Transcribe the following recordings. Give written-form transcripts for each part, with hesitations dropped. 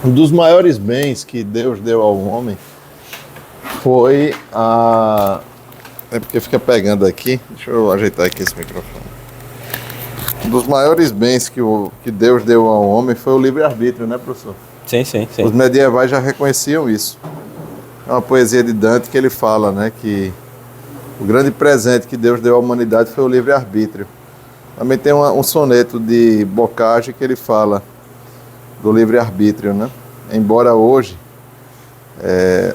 Um dos maiores bens que Deus deu ao homem foi a... É porque fica pegando aqui. Deixa eu ajeitar aqui esse microfone. Um dos maiores bens que Deus deu ao homem foi o livre-arbítrio, né, professor? Sim, sim, sim. Os medievais já reconheciam isso. É uma poesia de Dante que ele fala, né, que o grande presente que Deus deu à humanidade foi o livre-arbítrio. Também tem um soneto de Bocage que ele fala do livre-arbítrio, né? Embora hoje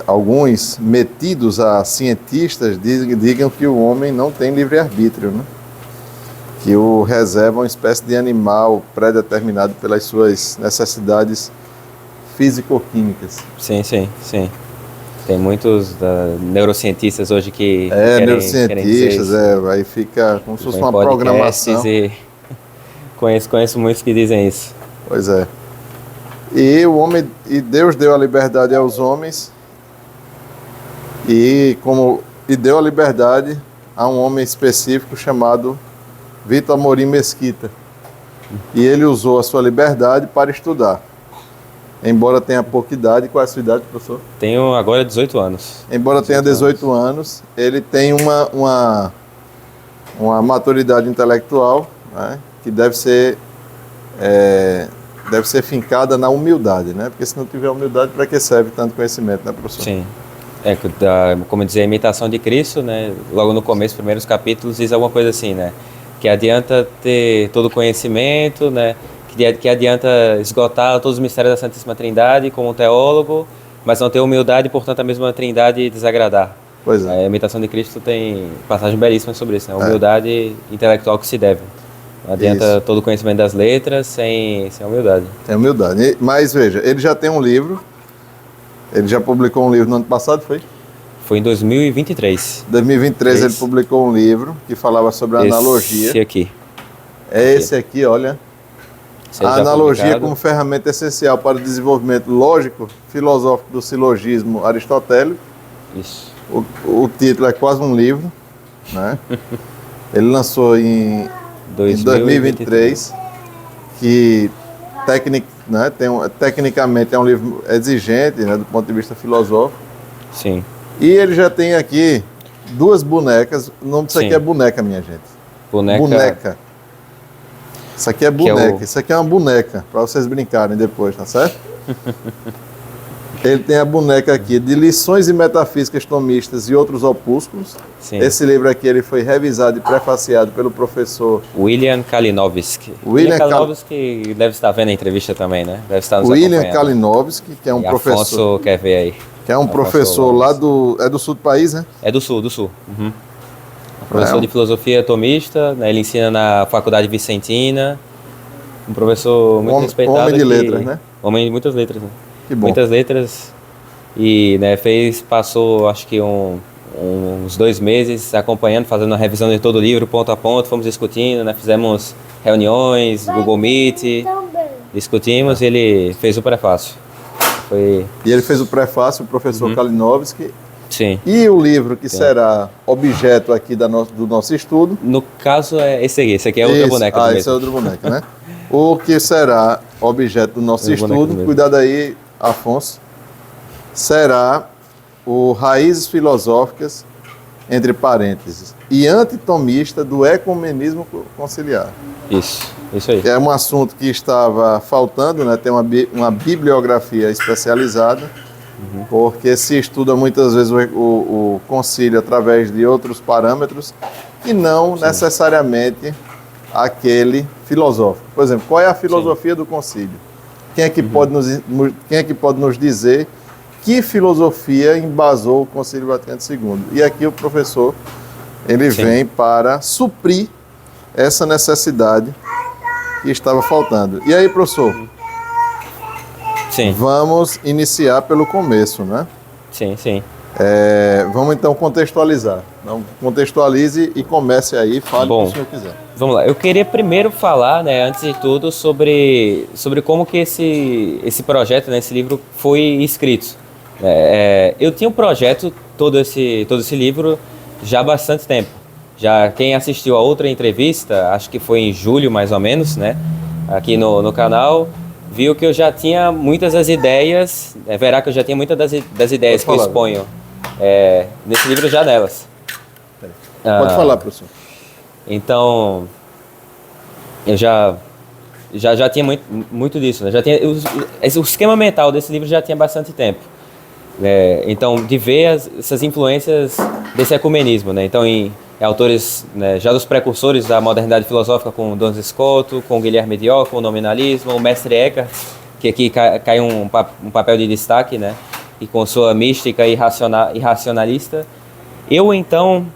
alguns metidos a cientistas digam que o homem não tem livre-arbítrio, né? Que o reserva uma espécie de animal pré-determinado pelas suas necessidades físico-químicas. Sim, sim, sim. Tem muitos neurocientistas hoje que querem neurocientistas, aí fica como se fosse uma programação. E conheço muitos que dizem isso. Pois é. E Deus deu a liberdade aos homens e deu a liberdade a um homem específico chamado Vitor Amorim Mesquita. E ele usou a sua liberdade para estudar. Embora tenha pouca idade. Qual é a sua idade, professor? Tenho agora 18 anos. Embora tenha 18 anos, ele tem uma maturidade intelectual, né, que deve ser fincada na humildade, né? Porque se não tiver humildade, para que serve tanto conhecimento, né, professor? Sim. Como dizer, a imitação de Cristo, né? Logo no começo, primeiros capítulos, diz alguma coisa assim, né? Que adianta ter todo o conhecimento, né? Que adianta esgotar todos os mistérios da Santíssima Trindade como um teólogo, mas não ter humildade e, portanto, a mesma Trindade desagradar. Pois é. A imitação de Cristo tem passagem belíssima sobre isso, né? Humildade intelectual que se deve. Não adianta todo o conhecimento das letras sem humildade. Tem humildade. Mas veja, ele já tem um livro, ele já publicou um livro no ano passado, foi? Foi em 2023. Em 2023 ele publicou um livro que falava sobre a analogia. Esse aqui. Esse aqui, olha. A analogia como ferramenta essencial para o desenvolvimento lógico, filosófico do silogismo aristotélico. Isso. O título é quase um livro, né? Ele lançou em 2023, que tecnicamente é um livro exigente, né, do ponto de vista filosófico. Sim. E ele já tem aqui 2 bonecas. O nome disso aqui é boneca, minha gente. Boneca. Isso aqui é boneca. Isso aqui é uma boneca, para vocês brincarem depois, tá certo? Ele tem a boneca aqui de Lições e Metafísicas Tomistas e Outros Opúsculos. Sim. Esse livro aqui ele foi revisado e prefaciado pelo professor William Kalinowski. William Kalinowski deve estar vendo a entrevista também, né? Deve estar nos William Kalinowski, que é um professor. Afonso quer ver aí. Que é um professor lá do sul do país, né? É do sul. Uhum. Professor de filosofia tomista, né? Ele ensina na Faculdade Vicentina. Um professor muito respeitado. Homem de letras, né? Homem de muitas letras, né? Que bom. Muitas letras. E, né, passou acho que uns 2 meses acompanhando, fazendo uma revisão de todo o livro, ponto a ponto, fomos discutindo, né? Fizemos reuniões, Google Meet, discutimos e ele fez o prefácio. E ele fez o prefácio, o professor Kalinowski. Sim. E o livro que será objeto aqui do nosso estudo? No caso é esse aqui. Esse aqui é outra boneca. Esse é outra boneca, né? O que será objeto do nosso estudo, cuidado aí, Afonso, será o Raízes Filosóficas, entre parênteses, e antitomista do ecumenismo conciliar. Isso aí. É um assunto que estava faltando, né? Tem uma bibliografia especializada, porque se estuda muitas vezes o concílio através de outros parâmetros e não necessariamente aquele filosófico. Por exemplo, qual é a filosofia do concílio? Quem é que pode nos dizer que filosofia embasou o Concílio Vaticano II? E aqui o professor ele vem para suprir essa necessidade que estava faltando. E aí, professor? Sim. Vamos iniciar pelo começo, né? Sim. Vamos então contextualizar. Então, contextualize e comece aí, fale o que o senhor quiser. Vamos lá. Eu queria primeiro falar, né, antes de tudo, sobre como que esse projeto, né, esse livro foi escrito. Eu tinha um projeto, todo esse livro, já há bastante tempo. Já quem assistiu a outra entrevista, acho que foi em julho mais ou menos, né, aqui no canal, viu que eu já tinha muitas das ideias, verá que eu já tinha muitas das ideias que eu exponho nesse livro já nelas. Pode falar, professor. Então, eu já tinha muito disso, né? Já tinha, o esquema mental desse livro já tinha bastante tempo. Então, de ver essas influências desse ecumenismo, né? Então, em autores, né, já dos precursores da modernidade filosófica, com Duns Scoto, com Guilherme Dior, com o nominalismo, o mestre Eckhart, que aqui cai um papel de destaque, né? E com sua mística e racionalista. Eu, então,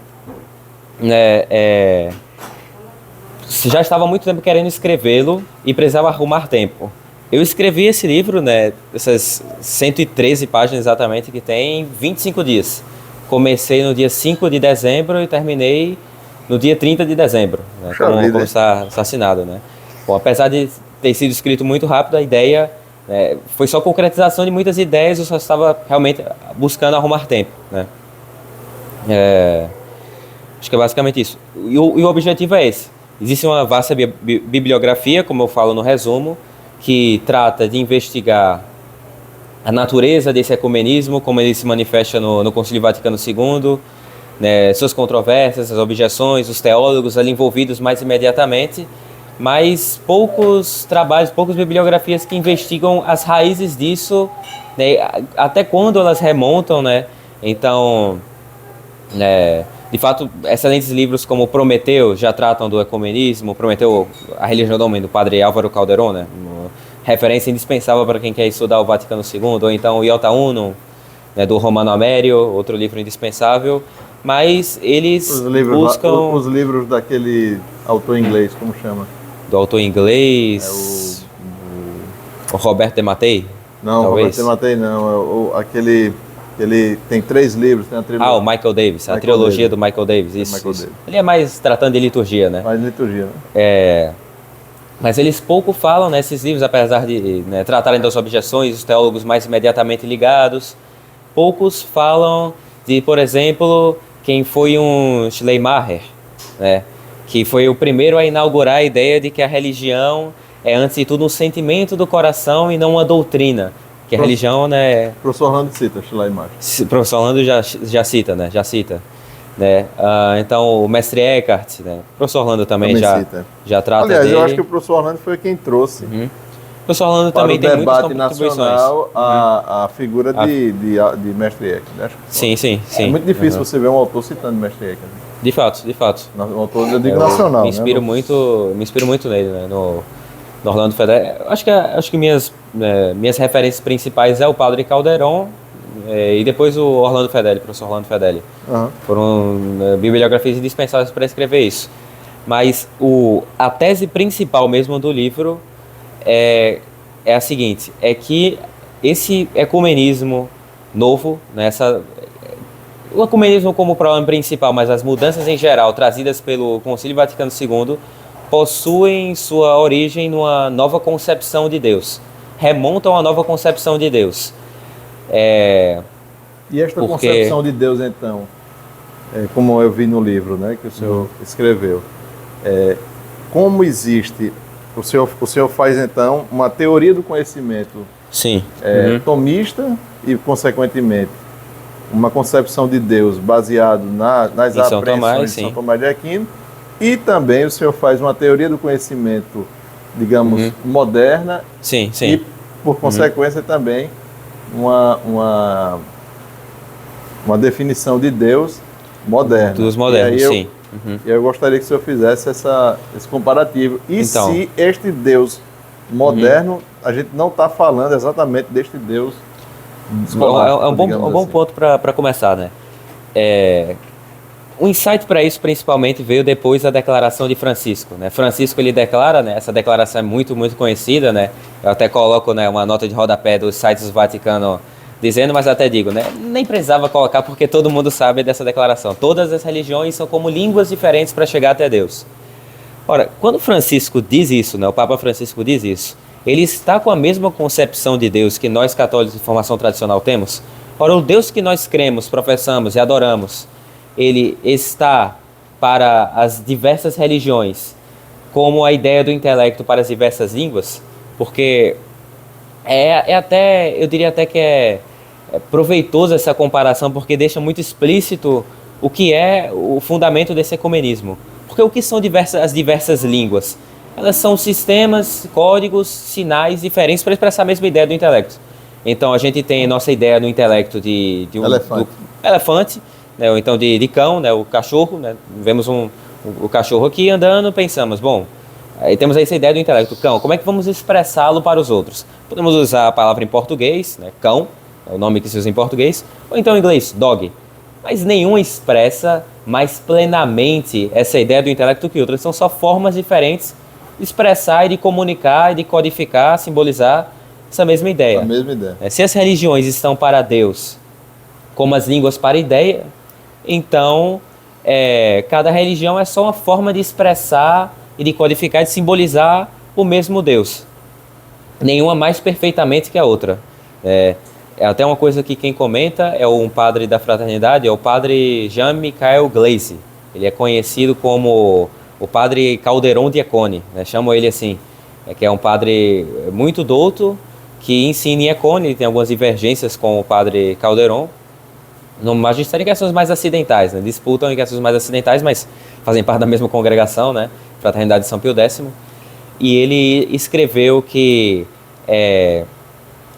já estava há muito tempo querendo escrevê-lo e precisava arrumar tempo. Eu escrevi esse livro, né, essas 113 páginas exatamente que tem, em 25 dias. Comecei no dia 5 de dezembro e terminei no dia 30 de dezembro, né, como está assinado, né. Bom, apesar de ter sido escrito muito rápido, a ideia foi só concretização de muitas ideias, eu só estava realmente buscando arrumar tempo, né. Acho que é basicamente isso. E o objetivo é esse. Existe uma vasta bibliografia, como eu falo no resumo, que trata de investigar a natureza desse ecumenismo, como ele se manifesta no Concílio Vaticano II, né, suas controvérsias, as objeções, os teólogos ali envolvidos mais imediatamente, mas poucos trabalhos, poucas bibliografias que investigam as raízes disso, né, até quando elas remontam, né? Então, de fato, excelentes livros como Prometeu já tratam do ecumenismo. Prometeu, a religião do homem, do padre Álvaro Calderón, né? Referência indispensável para quem quer estudar o Vaticano II. Ou então o Iota Unum, né, do Romano Amério, outro livro indispensável. Mas eles buscam... Os livros daquele autor inglês, como chama? Do autor inglês... o Roberto de Mattei? Não, talvez. Roberto de Mattei não. Aquele... Ele tem 3 livros, tem a trilogia. O Michael Davis, a trilogia do Michael Davis, isso. Ele é mais tratando de liturgia, né? Mais liturgia, né? Mas eles pouco falam nesses livros, apesar de tratarem das objeções, os teólogos mais imediatamente ligados. Poucos falam de, por exemplo, quem foi um Schleiermacher, né? Que foi o primeiro a inaugurar a ideia de que a religião é, antes de tudo, um sentimento do coração e não uma doutrina. Que a religião, né... O professor Orlando cita Schleiermacher. O professor Orlando já cita, né? Né? Então, o mestre Eckhart, né? O professor Orlando também já trata Aliás, dele. eu acho que o professor Orlando foi quem trouxe O professor Orlando também tem muitas contribuições. Nacional, a figura de mestre Eckhart. Sim. É muito difícil você ver um autor citando mestre Eckhart. De fato. Um autor, eu digo nacional, me inspiro muito nele, né? No Orlando Fedeli. Acho que minhas referências principais é o padre Calderón e depois o Orlando Fedeli, professor Orlando Fedeli. Foram bibliografias indispensáveis para escrever isso. Mas a tese principal mesmo do livro é a seguinte, é que esse ecumenismo novo, né, o ecumenismo como problema principal, mas as mudanças em geral trazidas pelo Concílio Vaticano II possuem sua origem numa nova concepção de Deus, remontam a uma nova concepção de Deus. E esta concepção de Deus, então, como eu vi no livro, né, que o senhor escreveu, como existe, o senhor faz, então, uma teoria do conhecimento tomista e, consequentemente, uma concepção de Deus baseado nas apreensões de São Tomás de Aquino. E também o senhor faz uma teoria do conhecimento, digamos, moderna. Sim. E, por consequência, também uma definição de Deus moderna. Dos modernos, sim. E eu gostaria que o senhor fizesse esse comparativo. E então, se este Deus moderno, a gente não está falando exatamente deste Deus escolástico, é um bom ponto para começar, né? O insight para isso principalmente veio depois da declaração de Francisco, né? Francisco, ele declara, né? Essa declaração é muito conhecida, né? Eu até coloco, né, uma nota de rodapé dos sites do Vaticano dizendo, mas até digo, né? Nem precisava colocar porque todo mundo sabe dessa declaração. Todas as religiões são como línguas diferentes para chegar até Deus. Ora, quando Francisco diz isso, né? O Papa Francisco diz isso, ele está com a mesma concepção de Deus que nós católicos de formação tradicional temos? Ora, o Deus que nós cremos, professamos e adoramos, ele está para as diversas religiões como a ideia do intelecto para as diversas línguas, porque até, eu diria até que é proveitoso essa comparação, porque deixa muito explícito o que é o fundamento desse ecumenismo. Porque o que são as diversas línguas? Elas são sistemas, códigos, sinais diferentes para expressar a mesma ideia do intelecto. Então a gente tem nossa ideia do intelecto de um elefante, né, ou então de cão, né, o cachorro, né, vemos o cachorro aqui andando, pensamos, bom, aí temos essa ideia do intelecto, cão, como é que vamos expressá-lo para os outros? Podemos usar a palavra em português, né, cão, é o nome que se usa em português, ou então em inglês, dog. Mas nenhum expressa mais plenamente essa ideia do intelecto que outra. São só formas diferentes de expressar e de comunicar e de codificar, simbolizar essa mesma ideia. A mesma ideia. Se as religiões estão para Deus como as línguas para a ideia, então cada religião é só uma forma de expressar e de codificar e de simbolizar o mesmo Deus. Nenhuma mais perfeitamente que a outra. É até uma coisa que quem comenta é um padre da fraternidade, é o padre Jean-Michel Gleisi. Ele é conhecido como o padre Calderon Diacone, né? Chamam ele assim, que é um padre muito douto, que ensina em Econe. Ele tem algumas divergências com o padre Calderon, no magistério em questões mais acidentais, né? Disputam em questões mais acidentais, mas fazem parte da mesma congregação, né? Fraternidade de São Pio X. E ele escreveu que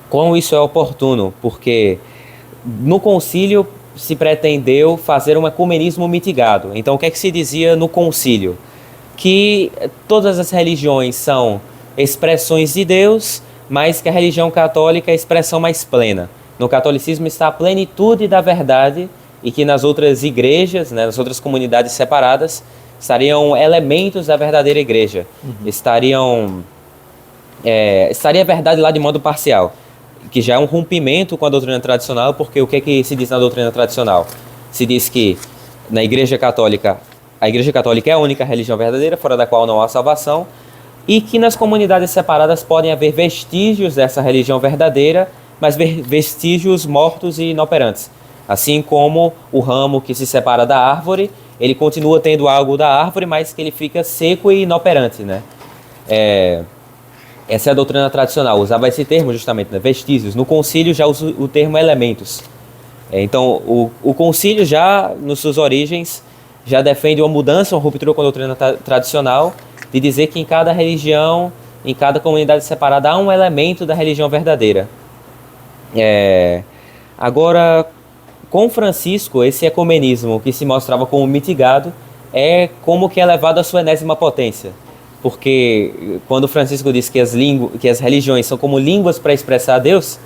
como isso é oportuno, porque no concílio se pretendeu fazer um ecumenismo mitigado. Então, o que é que se dizia no concílio? Que todas as religiões são expressões de Deus, mas que a religião católica é a expressão mais plena. No catolicismo está a plenitude da verdade e que nas outras igrejas, né, nas outras comunidades separadas, estariam elementos da verdadeira igreja. Estaria a verdade lá de modo parcial, que já é um rompimento com a doutrina tradicional, porque o que é que se diz na doutrina tradicional? Se diz que na Igreja Católica, a Igreja Católica é a única religião verdadeira, fora da qual não há salvação, e que nas comunidades separadas podem haver vestígios dessa religião verdadeira, mas vestígios mortos e inoperantes. Assim como o ramo que se separa da árvore, ele continua tendo algo da árvore, mas que ele fica seco e inoperante, né? Essa é a doutrina tradicional, usava esse termo justamente, né? Vestígios. No concílio já usa o termo elementos. Então, o concílio já, nas suas origens, já defende uma mudança, uma ruptura com a doutrina tradicional, de dizer que em cada religião, em cada comunidade separada, há um elemento da religião verdadeira. Agora, com Francisco, esse ecumenismo que se mostrava como mitigado, é como que é levado à sua enésima potência. Porque quando Francisco diz que as religiões são como línguas para expressar a Deus,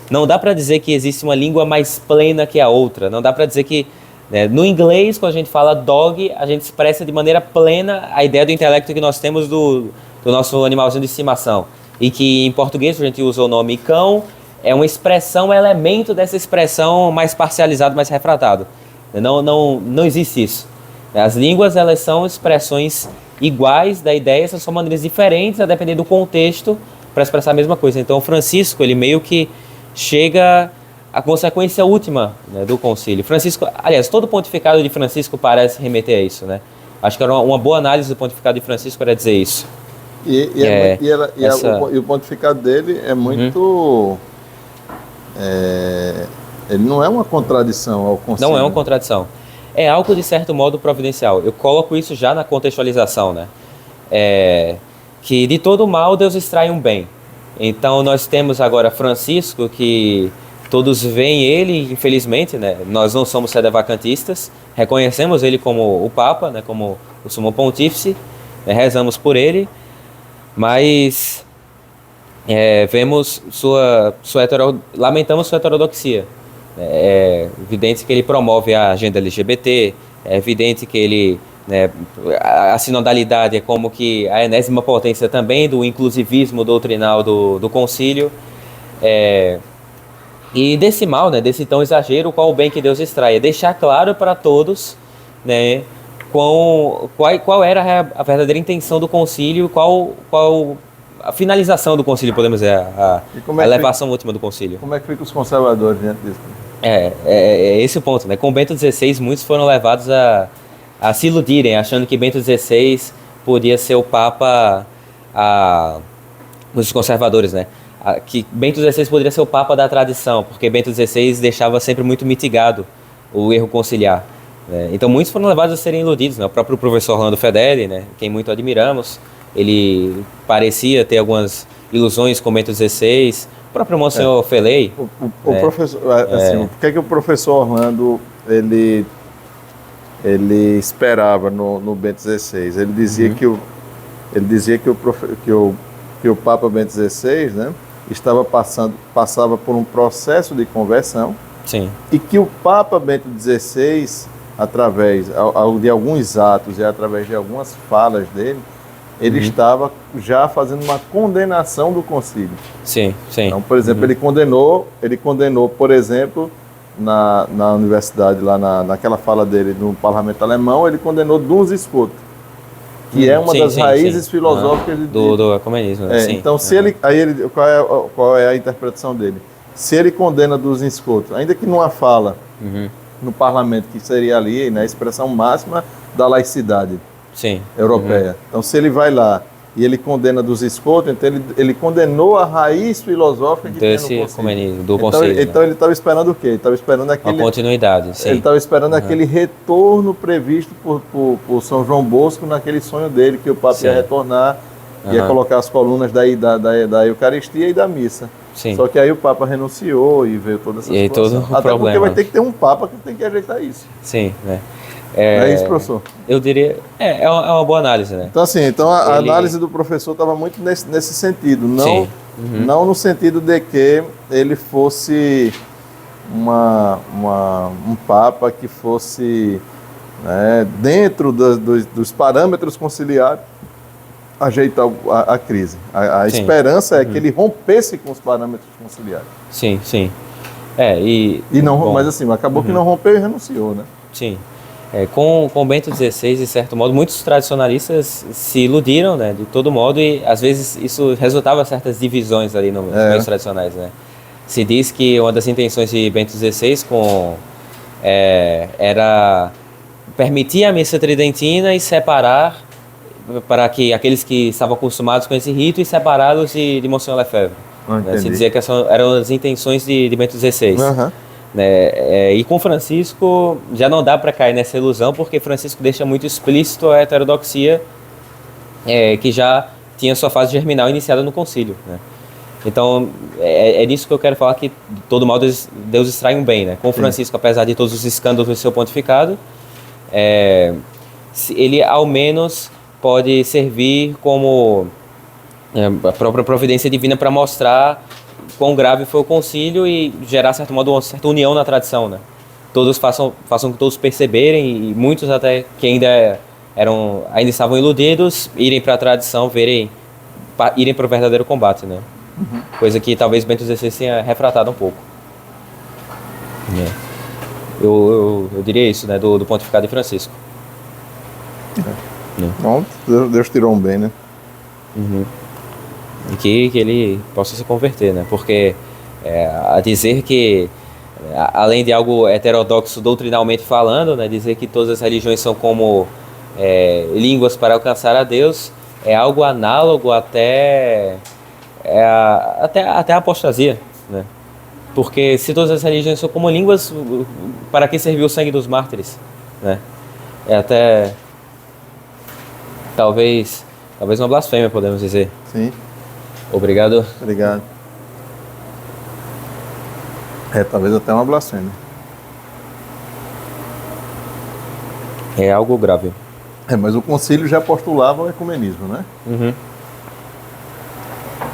não dá para dizer que existe uma língua mais plena que a outra. Não dá para dizer que, né, no inglês, quando a gente fala dog, a gente expressa de maneira plena a ideia do intelecto que nós temos do nosso animalzinho de estimação. E que em português a gente usa o nome cão, é uma expressão, elemento dessa expressão mais parcializado, mais refratado. Não existe isso. As línguas, elas são expressões iguais da ideia, essas são maneiras diferentes a depender do contexto para expressar a mesma coisa. Então, Francisco, ele meio que chega à consequência última, né, do concílio. Francisco, aliás, todo o pontificado de Francisco parece remeter a isso, né? Acho que era uma boa análise do pontificado de Francisco era dizer isso. E o pontificado dele é muito... ele não é uma contradição ao concílio. Não é uma contradição. É algo, de certo modo, providencial. Eu coloco isso já na contextualização, né? Que de todo mal Deus extrai um bem. Então nós temos agora Francisco, que todos veem ele, infelizmente, né? Nós não somos sedevacantistas, reconhecemos ele como o Papa, né? Como o Sumo Pontífice, né? Rezamos por ele, mas vemos lamentamos sua heterodoxia. É evidente que ele promove a agenda LGBT, é evidente que ele, né, a sinodalidade é como que a enésima potência também do inclusivismo doutrinal do concílio, e desse mal, né, desse tão exagero, qual o bem que Deus extrai, é deixar claro para todos, né, qual era a verdadeira intenção do concílio, qual a finalização do concílio, podemos dizer, a elevação última do concílio. Como é que ficam os conservadores diante disso? É esse o ponto, né? Com Bento XVI, muitos foram levados a se iludirem, achando que Bento XVI podia ser o Papa dos conservadores, né? que Bento XVI poderia ser o Papa da tradição, porque Bento XVI deixava sempre muito mitigado o erro conciliar. Então muitos foram levados a serem iludidos, né? O próprio professor Orlando Fedeli, né? Quem muito admiramos, ele parecia ter algumas ilusões com Bento XVI, o próprio Monsenhor Felei. O professor, assim, por que o professor Orlando ele esperava no Bento XVI? Ele dizia que o Papa Bento XVI, né, passava por um processo de conversão. Sim. E que o Papa Bento XVI, através de alguns atos e através de algumas falas dele, ele estava já fazendo uma condenação do concílio. Sim, sim. Então, por exemplo, ele condenou, por exemplo, na universidade, lá naquela fala dele no parlamento alemão, ele condenou Duns Scotus, que é uma das raízes filosóficas do ecumenismo. Né? Sim. Então, qual é a interpretação dele? Se ele condena Duns Scotus, ainda que numa fala no parlamento, que seria ali, né, a expressão máxima da laicidade europeia. Então, se ele vai lá e ele condena Duns Scotus, então ele condenou a raiz filosófica que tem no concílio. Do concílio. Então ele estava esperando o quê? Ele estava esperando aquele... Uma continuidade, sim. Ele estava esperando aquele retorno previsto por São João Bosco naquele sonho dele, que o Papa ia retornar, ia colocar as colunas da Eucaristia e da missa. Sim. Só que aí o Papa renunciou e veio toda essa situação. E aí todo o Até problema. Porque vai ter que ter um Papa que tem que ajeitar isso. Sim, né? É isso, professor? Eu diria... É uma boa análise, né? Então, assim, a análise do professor estava muito nesse sentido. Não, não no sentido de que ele fosse um Papa que fosse, né, dentro dos parâmetros conciliares, ajeitar a crise. A esperança é que ele rompesse com os parâmetros conciliares. Sim, sim. Mas assim, acabou que não rompeu e renunciou, né? Sim. Com Bento XVI, de certo modo, muitos tradicionalistas se iludiram, né, de todo modo, e às vezes isso resultava em certas divisões ali nos meios tradicionais, né. Se diz que uma das intenções de Bento XVI era permitir a missa tridentina e separar, para que aqueles que estavam acostumados com esse rito, e separá-los de Monsenhor Lefebvre. Né. Se dizia que essas eram as intenções de Bento XVI. Né? E com Francisco já não dá para cair nessa ilusão, porque Francisco deixa muito explícito a heterodoxia, que já tinha sua fase germinal iniciada no concílio, né? Então é nisso que eu quero falar, que de todo modo Deus extrai um bem, né? Com Francisco, apesar de todos os escândalos do seu pontificado, ele ao menos pode servir como a própria providência divina para mostrar quão grave foi o concílio e gerar, de certo modo, uma certa união na tradição, né? Todos façam que todos perceberem, e muitos até que ainda estavam iludidos, irem para a tradição, irem para o verdadeiro combate, né? Coisa que talvez Bento XVI tenha refratado um pouco. Eu diria isso, né, do pontificado de Francisco. Bom, Deus tirou um bem, né? Que ele possa se converter, né? Porque a dizer que, além de algo heterodoxo doutrinalmente falando, né, dizer que todas as religiões são como línguas para alcançar a Deus, é algo análogo até a apostasia, né? Porque se todas as religiões são como línguas, para que serviu o sangue dos mártires, né? É até talvez uma blasfêmia, podemos dizer. Sim. Obrigado. Obrigado. Talvez até uma blasfêmia. É algo grave. Mas o concílio já postulava o ecumenismo, né?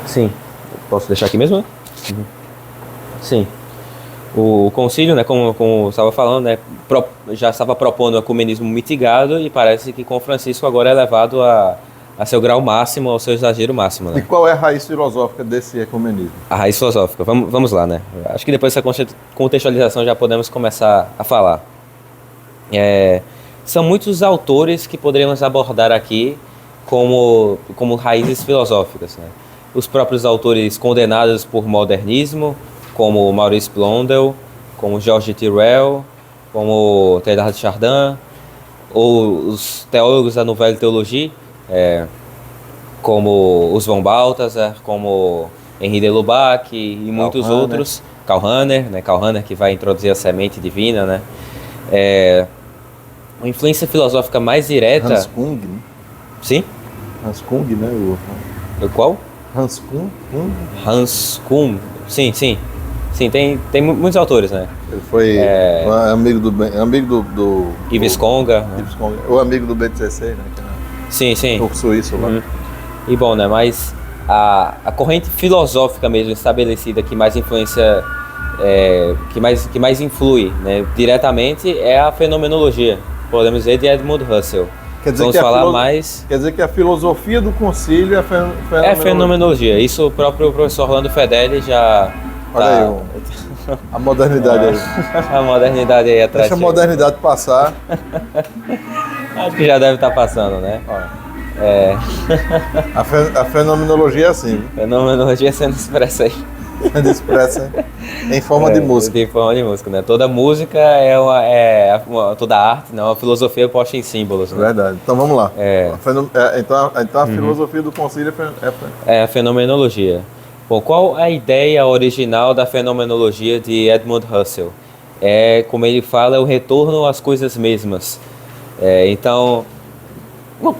Sim. Posso deixar aqui mesmo? Sim. O concílio, né, como eu estava falando, né, já estava propondo o ecumenismo mitigado, e parece que com Francisco agora é levado a seu grau máximo, ao seu exagero máximo, né? E qual é a raiz filosófica desse ecumenismo? A raiz filosófica, vamos lá, né? Acho que depois dessa contextualização já podemos começar a falar. São muitos autores que poderíamos abordar aqui como raízes filosóficas, né? Os próprios autores condenados por modernismo, como Maurice Blondel, como Georges Tyrrell, como Teilhard de Chardin, ou os teólogos da Nouvelle Théologie, como os von Balthasar, como Henri de Lubac e muitos Rahner. outros. Karl Rahner, né? Karl Rahner que vai introduzir a semente divina, né? Uma influência filosófica mais direta... Hans Kung, né? Sim? Hans Kung, né? O qual? Hans Kung? Hans Kuhn. Sim, tem muitos autores, né? Ele foi amigo do Yves Conga. Né? Yves Conga. O amigo do BTC, né? Sim. O suíço lá. E bom, né? Mas a corrente filosófica mesmo estabelecida que mais influencia, que mais influi, né, diretamente é a fenomenologia. Podemos dizer de Edmund Husserl. Quer dizer, quer dizer que a filosofia do concílio é fenomenologia. É fenomenologia. Isso o próprio professor Orlando Fedeli já... Olha aí, a modernidade aí. A modernidade aí atrás. Deixa a modernidade passar. Acho que já deve estar passando, né? A fenomenologia é assim. Fenomenologia sendo expressa aí. Sendo expressa em forma de música. Em forma de música, né? Toda música toda arte, né? Uma filosofia posta em símbolos. Né? Verdade. Então vamos lá. Então a filosofia do concílio é a fenomenologia. Bom, qual a ideia original da fenomenologia de Edmund Husserl? Como ele fala, é o retorno às coisas mesmas. Então, uma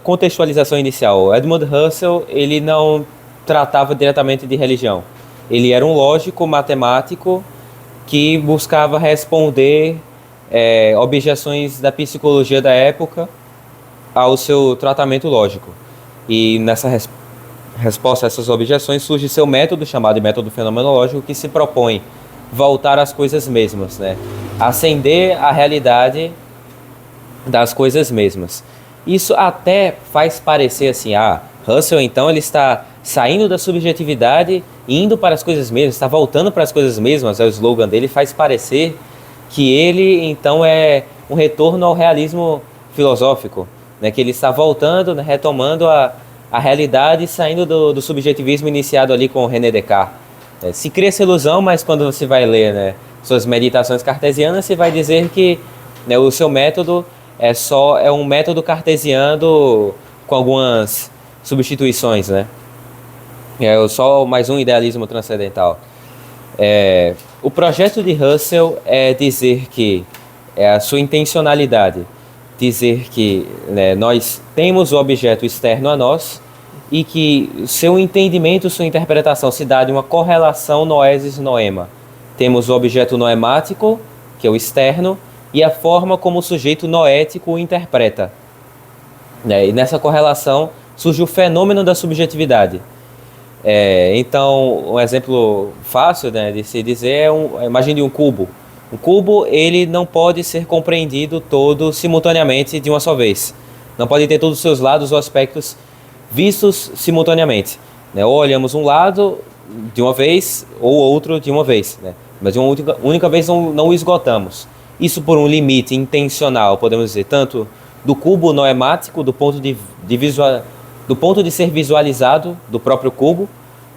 contextualização inicial. Edmund Husserl, ele não tratava diretamente de religião. Ele era um lógico matemático que buscava responder objeções da psicologia da época ao seu tratamento lógico. E nessa resposta a essas objeções surge seu método, chamado de método fenomenológico, que se propõe voltar às coisas mesmas, né? Ascender a realidade das coisas mesmas. Isso até faz parecer assim, Husserl então ele está saindo da subjetividade e indo para as coisas mesmas, está voltando para as coisas mesmas, é o slogan dele, faz parecer que ele então é um retorno ao realismo filosófico, né? Que ele está voltando, né? Retomando a realidade, saindo do subjetivismo iniciado ali com René Descartes. Se cria essa ilusão, mas quando você vai ler, né, suas meditações cartesianas, você vai dizer que, né, o seu método é um método cartesiano com algumas substituições, né? É só mais um idealismo transcendental. O projeto de Husserl é dizer que a sua intencionalidade, dizer que, né, nós temos o objeto externo a nós e que seu entendimento, sua interpretação se dá de uma correlação noesis-noema. Temos o objeto noemático, que é o externo, e a forma como o sujeito noético o interpreta. E nessa correlação surge o fenômeno da subjetividade. Então, um exemplo fácil, né, de se dizer imagine um cubo. Um cubo, ele não pode ser compreendido todo simultaneamente de uma só vez. Não pode ter todos os seus lados ou aspectos vistos simultaneamente, né? Ou olhamos um lado de uma vez ou outro de uma vez, né? Mas de uma única vez não o esgotamos. Isso por um limite intencional, podemos dizer, tanto do cubo noemático, do ponto de ser visualizado do próprio cubo,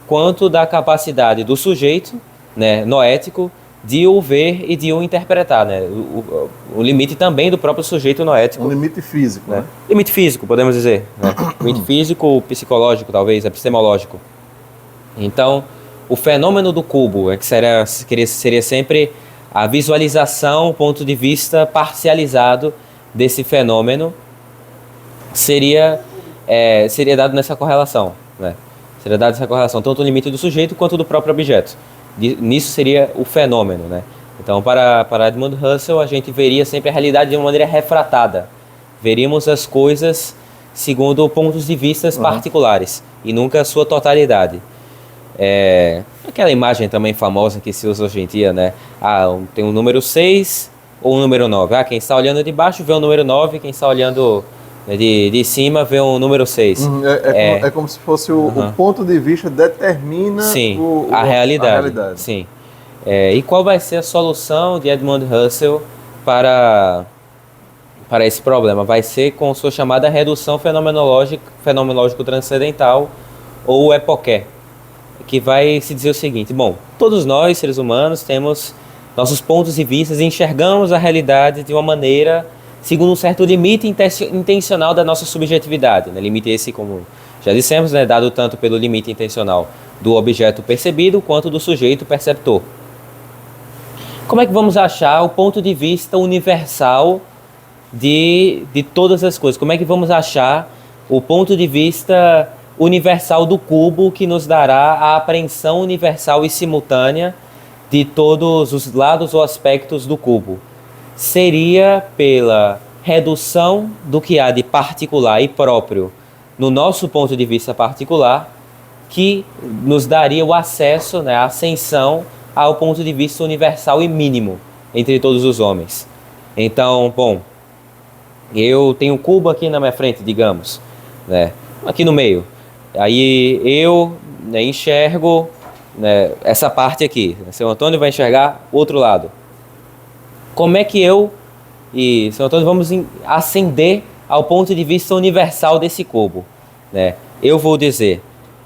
quanto da capacidade do sujeito, né, noético, de o ver e de o interpretar, né? O limite também do próprio sujeito noético. Um limite físico, né? Limite físico, podemos dizer, né? Limite físico, psicológico, talvez, epistemológico. Então, o fenômeno do cubo seria sempre a visualização, o ponto de vista parcializado desse fenômeno seria dado nessa correlação, né? Seria dado essa correlação, tanto o limite do sujeito quanto do próprio objeto. Nisso seria o fenômeno, né? Então, para Edmund Husserl, a gente veria sempre a realidade de uma maneira refratada. Veríamos as coisas segundo pontos de vista particulares e nunca a sua totalidade. Aquela imagem também famosa que se usa hoje em dia, né? Tem um número 6 ou um número 9. Quem está olhando de baixo vê o número 9, quem está olhando de cima vê o número 6. É como se fosse o ponto de vista determina a realidade. Sim. E qual vai ser a solução de Edmund Husserl para esse problema? Vai ser com sua chamada redução fenomenológico transcendental ou epoqué, que vai se dizer o seguinte: bom, todos nós, seres humanos, temos nossos pontos de vista e enxergamos a realidade de uma maneira segundo um certo limite intencional da nossa subjetividade, né? Limite esse, como já dissemos, né, dado tanto pelo limite intencional do objeto percebido quanto do sujeito perceptor. Como é que vamos achar o ponto de vista universal de todas as coisas? Como é que vamos achar o ponto de vista universal do cubo que nos dará a apreensão universal e simultânea de todos os lados ou aspectos do cubo? Seria pela redução do que há de particular e próprio no nosso ponto de vista particular, que nos daria o acesso, né, a ascensão ao ponto de vista universal e mínimo entre todos os homens. Então, bom, eu tenho um cubo aqui na minha frente, digamos, né, aqui no meio. Aí eu, né, enxergo, né, essa parte aqui. Seu Antônio vai enxergar o outro lado. Como é que eu e Seu Antônio vamos ascender ao ponto de vista universal desse cubo, né? Eu vou dizer,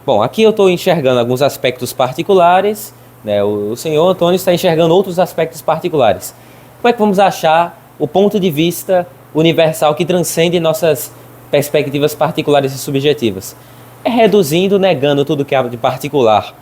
bom, aqui eu estou enxergando alguns aspectos particulares, né? O senhor Antônio está enxergando outros aspectos particulares. Como é que vamos achar o ponto de vista universal que transcende nossas perspectivas particulares e subjetivas? É reduzindo, negando tudo que há de particular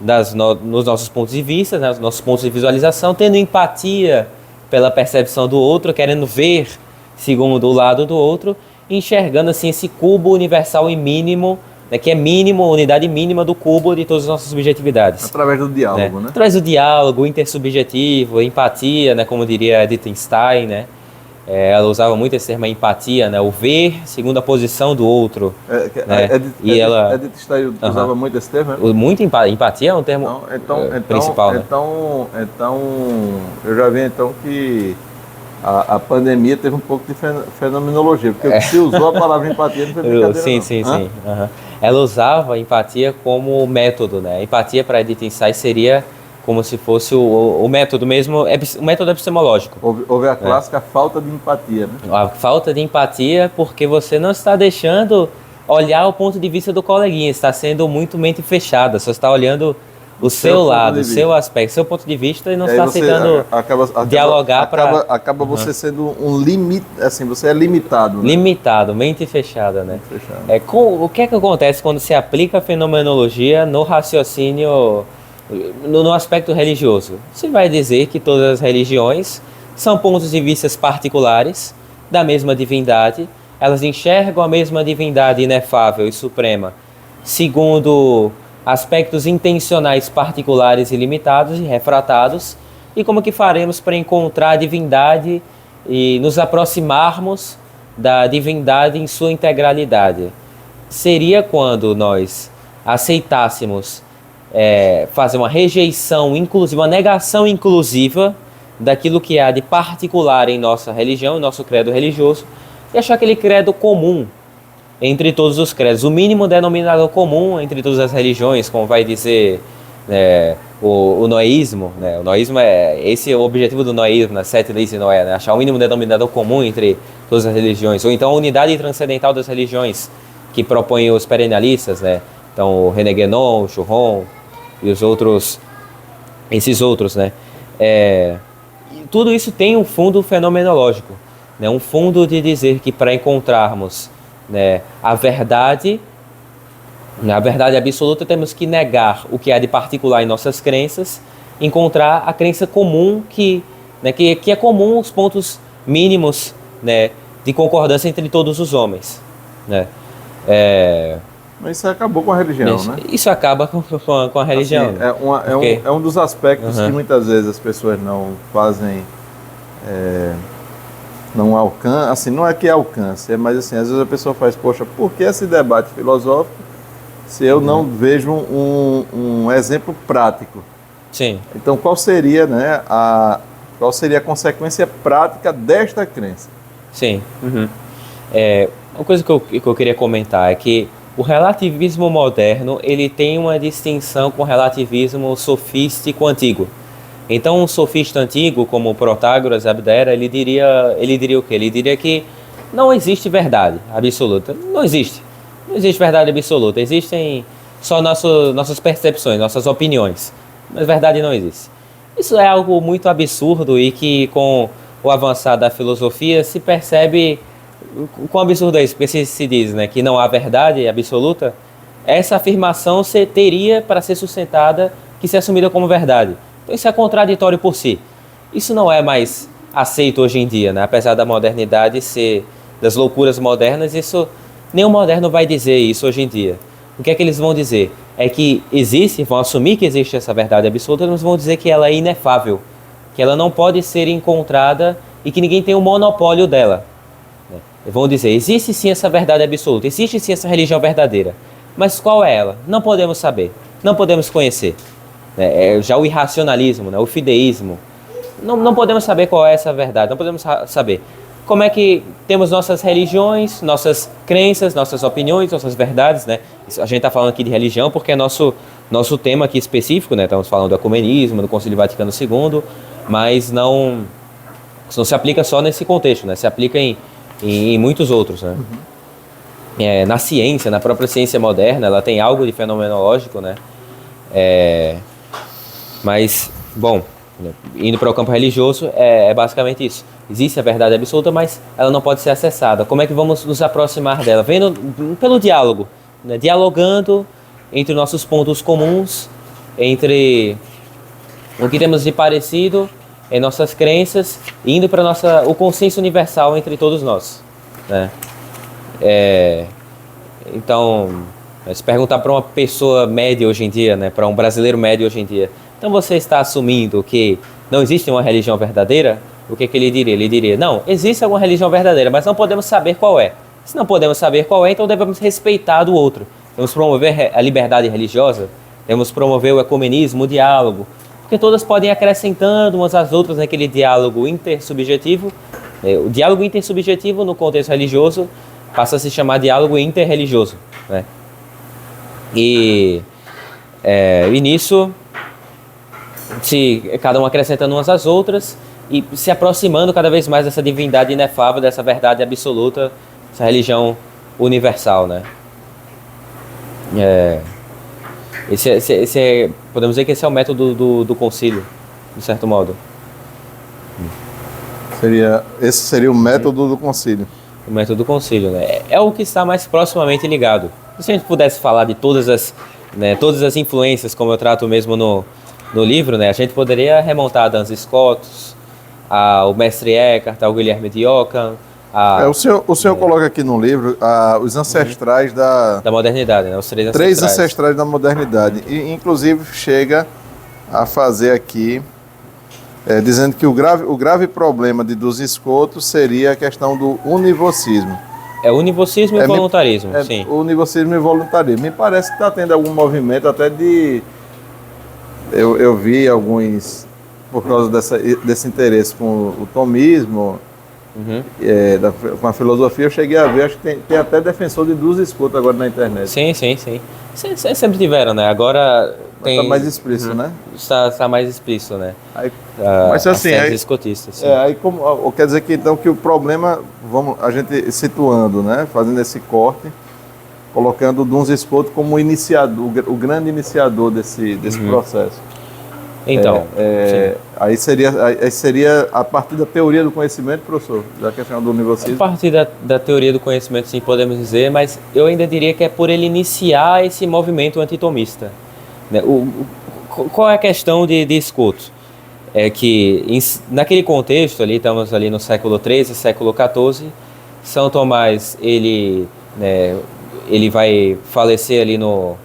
nos nossos pontos de vista, nos nossos pontos de visualização, tendo empatia pela percepção do outro, querendo ver segundo o lado do outro, enxergando assim esse cubo universal e mínimo, né, que é mínimo, unidade mínima do cubo de todas as nossas subjetividades. Através do diálogo, né? Através do diálogo, intersubjetivo, empatia, né, como diria Edith Stein, né? Ela usava muito esse termo empatia, né? O ver segundo a posição do outro. Né? Edith Stein usava muito esse termo, né? Muito empatia é um termo principal. Então, eu já vi então que a pandemia teve um pouco de fenomenologia, porque se usou a palavra empatia não foi brincadeira. Sim. Uhum. Ela usava a empatia como método, né? A empatia para Edith Stein seria como se fosse o método mesmo, o método epistemológico. Houve a clássica falta de empatia, né? A falta de empatia porque você não está deixando olhar o ponto de vista do coleguinha, está sendo muito mente fechada, só está olhando o seu lado, o seu aspecto, seu ponto de vista e não está aceitando dialogar para... Acaba você sendo um limite, assim, você é limitado. Né? Limitado, mente fechada, né? O que é que acontece quando se aplica a fenomenologia no raciocínio... No aspecto religioso? Você vai dizer que todas as religiões são pontos de vista particulares da mesma divindade, elas enxergam a mesma divindade inefável e suprema segundo aspectos intencionais particulares e limitados e refratados. E como que faremos para encontrar a divindade e nos aproximarmos da divindade em sua integralidade? Seria quando nós aceitássemos fazer uma rejeição inclusiva, uma negação inclusiva daquilo que há de particular em nossa religião, em nosso credo religioso, e achar aquele credo comum entre todos os credos, o mínimo denominador comum entre todas as religiões, como vai dizer o noísmo, né? O noísmo esse é o objetivo do noísmo, nas 7 leis de Noé, né? Achar o mínimo denominador comum entre todas as religiões, ou então a unidade transcendental das religiões, que propõem os perennialistas, né? Então o René Guénon, o Churron e esses outros, né? Tudo isso tem um fundo fenomenológico, né? Um fundo de dizer que para encontrarmos, né, a verdade absoluta, temos que negar o que há de particular em nossas crenças, encontrar a crença comum que é comum, os pontos mínimos, né, de concordância entre todos os homens, né? Mas isso acabou com a religião, né? Isso acaba com a religião. Assim, é um dos aspectos que muitas vezes as pessoas não fazem, não alcançam, assim, não é que alcance, mas assim, às vezes a pessoa faz, poxa, por que esse debate filosófico se eu não vejo um exemplo prático? Sim. Então qual seria, né, qual seria a consequência prática desta crença? Sim. Uma coisa que eu queria comentar é que o relativismo moderno, ele tem uma distinção com o relativismo sofístico antigo. Então, um sofista antigo, como Protágoras, Abdera, ele diria o quê? Ele diria que não existe verdade absoluta. Não existe verdade absoluta. Existem só nossas percepções, nossas opiniões. Mas verdade não existe. Isso é algo muito absurdo e que, com o avançar da filosofia, se percebe quão absurdo é isso, porque se diz, né, que não há verdade absoluta, essa afirmação teria para ser sustentada que ser assumida como verdade. Então isso é contraditório por si. Isso não é mais aceito hoje em dia, né? Apesar da modernidade ser das loucuras modernas, isso nenhum moderno vai dizer isso hoje em dia. O que é que eles vão dizer? É que existe, vão assumir que existe essa verdade absoluta, mas vão dizer que ela é inefável, que ela não pode ser encontrada e que ninguém tem o monopólio dela. Vão dizer, existe sim essa verdade absoluta, existe sim essa religião verdadeira, mas qual é ela? Não podemos saber, não podemos conhecer. Já o irracionalismo, né? O fideísmo, não podemos saber qual é essa verdade, não podemos saber. Como é que temos nossas religiões, nossas crenças, nossas opiniões, nossas verdades, né? A gente está falando aqui de religião porque é nosso tema aqui específico, né? Estamos falando do ecumenismo, do Concílio Vaticano II, mas não se aplica só nesse contexto, né? Se aplica em muitos outros, né? Na ciência, na própria ciência moderna, ela tem algo de fenomenológico, né? Mas, bom, indo para o campo religioso, é basicamente isso. Existe a verdade absoluta, mas ela não pode ser acessada. Como é que vamos nos aproximar dela? Vendo pelo diálogo, né? Dialogando entre nossos pontos comuns, entre o que temos de parecido em nossas crenças, indo para o consenso universal entre todos nós, né? Então, se perguntar para uma pessoa média hoje em dia, né, para um brasileiro médio hoje em dia, então você está assumindo que não existe uma religião verdadeira? O que ele diria? Ele diria, não, existe alguma religião verdadeira, mas não podemos saber qual é. Se não podemos saber qual é, então devemos respeitar o outro. Devemos promover a liberdade religiosa, devemos promover o ecumenismo, o diálogo, porque todas podem ir acrescentando umas às outras naquele diálogo intersubjetivo. O diálogo intersubjetivo no contexto religioso passa a se chamar diálogo interreligioso, né? E nisso, cada um acrescentando umas às outras e se aproximando cada vez mais dessa divindade inefável, dessa verdade absoluta, essa religião universal, né? Podemos dizer que esse é o método do concílio, de certo modo. Esse seria o método do concílio. O método do concílio, né? É o que está mais proximamente ligado. Se a gente pudesse falar de todas as influências, como eu trato mesmo no livro, né? A gente poderia remontar a Duns Scott, ao Mestre Eckhart, ao Guilherme de Ockham. O senhor coloca aqui no livro os ancestrais da modernidade, né? Os três ancestrais da modernidade. E, inclusive, chega a fazer aqui, dizendo que o grave problema de Duns Scott seria a questão do univocismo. Univocismo e voluntarismo, sim. Univocismo e voluntarismo. Me parece que está tendo algum movimento até de... Eu vi alguns, por causa desse interesse com o tomismo, com a filosofia, eu cheguei a ver, acho que tem até defensor de Duns Scott agora na internet. Sim. Sempre tiveram, né? Agora tem... Está mais explícito, né? Está mais explícito, né? Mas assim, escotistas, quer dizer que então que o problema, a gente situando, né? Fazendo esse corte, colocando o Duns Scott como o grande iniciador desse processo. Então, aí seria a partir da teoria do conhecimento, professor, da questão do univocismo. A partir da teoria do conhecimento, sim, podemos dizer, mas eu ainda diria que é por ele iniciar esse movimento antitomista. Qual é a questão de Scott? É que naquele contexto ali, estamos ali no século XIII, século XIV, São Tomás, ele vai falecer ali no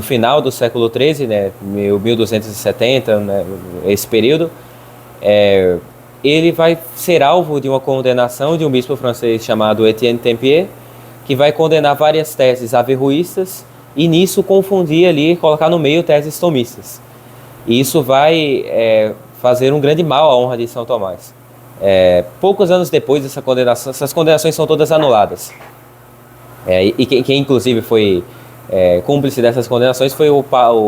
final do século XIII, né, 1270, né, esse período. Ele vai ser alvo de uma condenação de um bispo francês chamado Etienne Tempier, que vai condenar várias teses averroístas e nisso confundir ali, colocar no meio teses tomistas. E isso vai fazer um grande mal à honra de São Tomás. Poucos anos depois dessa condenação, essas condenações são todas anuladas. E quem inclusive foi cúmplice dessas condenações foi o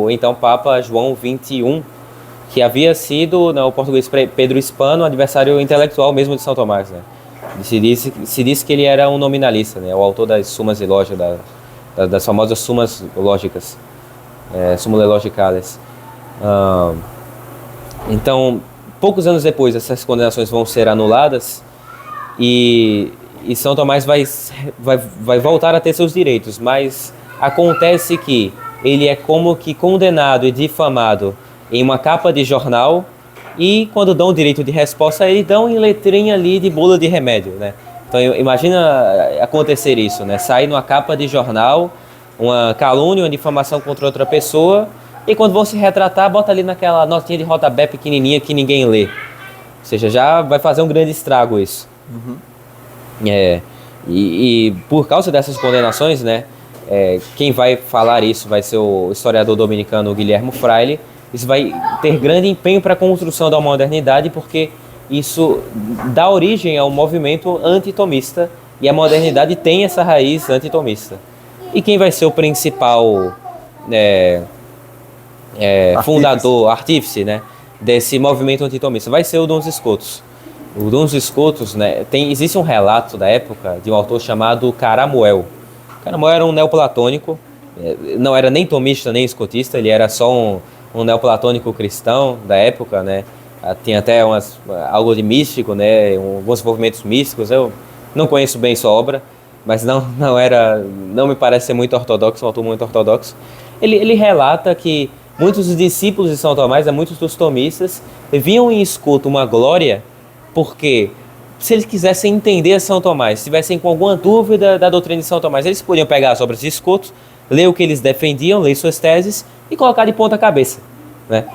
então Papa João XXI, que havia sido, o português Pedro Hispano, adversário intelectual mesmo de São Tomás, né? Se disse que ele era um nominalista, né? O autor das Sumas e Lógica, das famosas Sumas Lógicas, Summa Logicalis. Então, poucos anos depois, essas condenações vão ser anuladas e São Tomás vai voltar a ter seus direitos, mas acontece que ele é como que condenado e difamado em uma capa de jornal, e quando dão o direito de resposta a ele, dão em letrinha ali de bula de remédio, né? Então imagina acontecer isso, né? Sair numa capa de jornal, uma calúnia, uma difamação contra outra pessoa, e quando vão se retratar, bota ali naquela notinha de rodapé pequenininha que ninguém lê. Ou seja, já vai fazer um grande estrago isso. Uhum. E por causa dessas condenações, né? Quem vai falar isso vai ser o historiador dominicano Guilherme Fraile. Isso vai ter grande empenho para a construção da modernidade, porque isso dá origem ao movimento antitomista, e a modernidade tem essa raiz antitomista. E quem vai ser o principal fundador, artífice, né, desse movimento antitomista? Vai ser o Duns Scotus. O Duns Scotus, né, existe um relato da época de um autor chamado Caramuel. Caramuel era um neoplatônico, não era nem tomista nem escotista, ele era só um neoplatônico cristão da época, né? Tinha até algo de místico, né? Alguns movimentos místicos. Eu não conheço bem sua obra, mas não me parece ser muito ortodoxo, um autor muito ortodoxo. Ele relata que muitos dos discípulos de São Tomás, muitos dos tomistas, viam em Scotus uma glória, porque se eles quisessem entender São Tomás, se tivessem com alguma dúvida da doutrina de São Tomás, eles podiam pegar as obras de Scotus, ler o que eles defendiam, ler suas teses e colocar de ponta cabeça, né?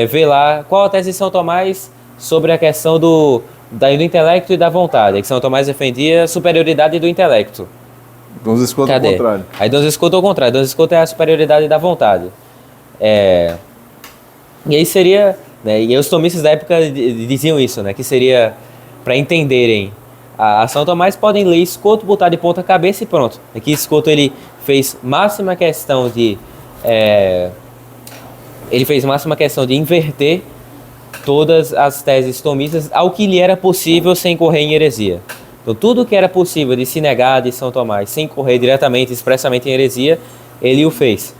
Ver lá qual a tese de São Tomás sobre a questão do intelecto e da vontade, que São Tomás defendia a superioridade do intelecto. Duns Scotus ao contrário. Aí Duns Scotus ao contrário. Duns Scotus é a superioridade da vontade. E aí seria, né, e os tomistas da época diziam isso, né, que seria para entenderem a São Tomás, podem ler Scotus, botar de ponta cabeça e pronto. Aqui Scotus ele fez máxima questão de inverter todas as teses tomistas ao que lhe era possível sem correr em heresia. Então tudo que era possível de se negar de São Tomás sem correr diretamente, expressamente em heresia, ele o fez.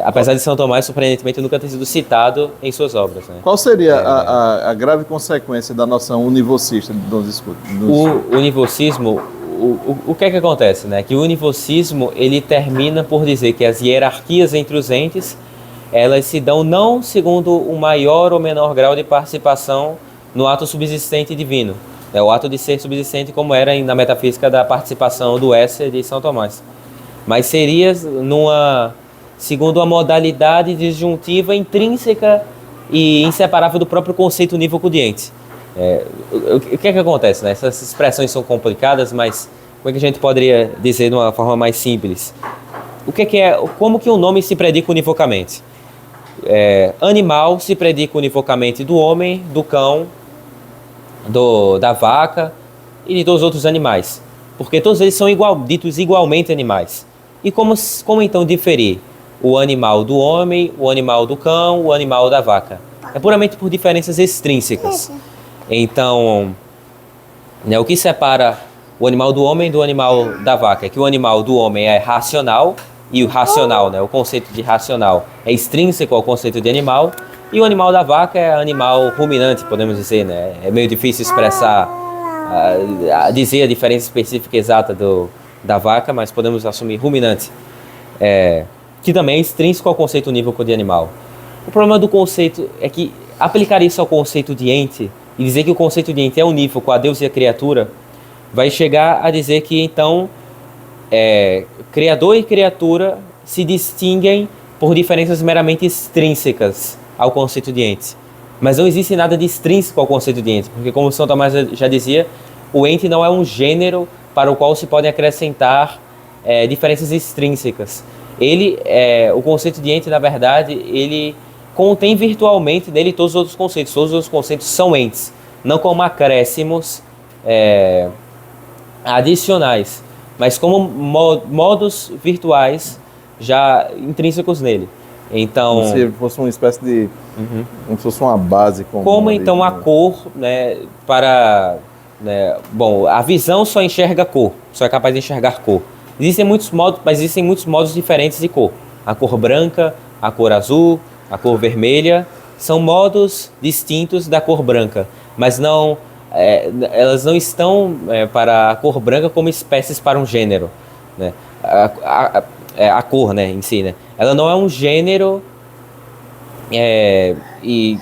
Apesar de São Tomás, surpreendentemente, nunca ter sido citado em suas obras, né? Qual seria a grave consequência da noção univocista de Duns Scotus? O univocismo, o que é que acontece, né? Que o univocismo, ele termina por dizer que as hierarquias entre os entes, elas se dão não segundo o maior ou menor grau de participação no ato subsistente divino. O ato de ser subsistente, como era na metafísica da participação do Esser de São Tomás. Mas seria segundo a modalidade disjuntiva intrínseca e inseparável do próprio conceito unívoco de ente. O que é que acontece, né? Essas expressões são complicadas, mas como é que a gente poderia dizer de uma forma mais simples? Como que um nome se predica univocamente? Animal se predica univocamente do homem, do cão, da vaca e de todos os outros animais, porque todos eles são ditos igualmente animais. E como então diferir o animal do homem, o animal do cão, o animal da vaca? É puramente por diferenças extrínsecas. Então, né, o que separa o animal do homem do animal da vaca é que o animal do homem é racional, e o racional, né, o conceito de racional, é extrínseco ao conceito de animal, e o animal da vaca é animal ruminante, podemos dizer, né? É meio difícil expressar, dizer a diferença específica exata da vaca, mas podemos assumir ruminante, que também é extrínseco ao conceito unívoco de animal. O problema do conceito é que aplicar isso ao conceito de ente e dizer que o conceito de ente é unívoco a Deus e a criatura vai chegar a dizer que então criador e criatura se distinguem por diferenças meramente extrínsecas ao conceito de ente. Mas não existe nada de extrínseco ao conceito de ente, porque como São Tomás já dizia, o ente não é um gênero para o qual se podem acrescentar diferenças extrínsecas. O conceito de ente, na verdade, ele contém virtualmente nele todos os outros conceitos. Todos os outros conceitos são entes, não como acréscimos adicionais, mas como modos virtuais já intrínsecos nele. Então, como se fosse uma espécie de... como se fosse uma base. Como então a cor, né, bom, a visão só enxerga cor, só é capaz de enxergar cor. Existem muitos modos, mas existem muitos modos diferentes de cor. A cor branca, a cor azul, a cor vermelha, são modos distintos da cor branca, mas não... elas não estão para a cor branca como espécies para um gênero, né? a cor, né, em si, né? Ela não é um gênero e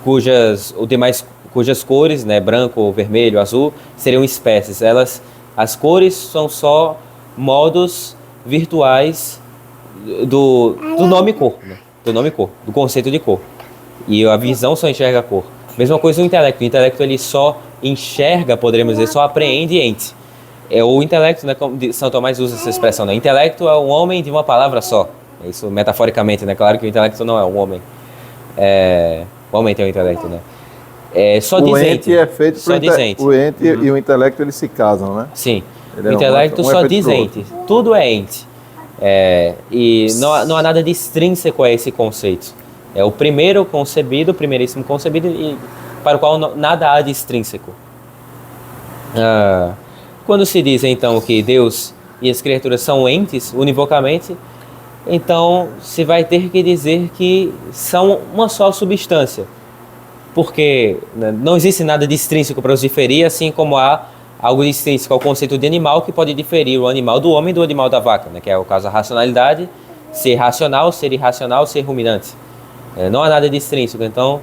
cujas cores, né, branco, vermelho, azul, seriam espécies. As cores são só modos virtuais do nome cor, né? Do nome cor, do conceito de cor. E a visão só enxerga a cor. Mesma coisa o intelecto. O intelecto ele só enxerga, poderíamos dizer, só apreende ente. O intelecto, né, como São Tomás usa essa expressão, né? Intelecto é um homem de uma palavra só. Isso metaforicamente, né? Claro que o intelecto não é um homem. O homem tem um intelecto, né? Só o dizente. ente é feito só dizente. O ente e o intelecto eles se casam, né? Sim. Ele o intelecto é só dizente. Tudo é ente. E não há nada de extrínseco a esse conceito. É o primeiro concebido, o primeiríssimo concebido, e para o qual nada há de extrínseco. Quando se diz, então, que Deus e as criaturas são entes, univocamente, então se vai ter que dizer que são uma só substância. Porque, né, não existe nada de extrínseco para os diferir, assim como há algo de extrínseco ao conceito de animal, que pode diferir o animal do homem do animal da vaca, né, que é o caso da racionalidade, ser racional, ser irracional, ser ruminante. Não há nada de extrínseco. Então,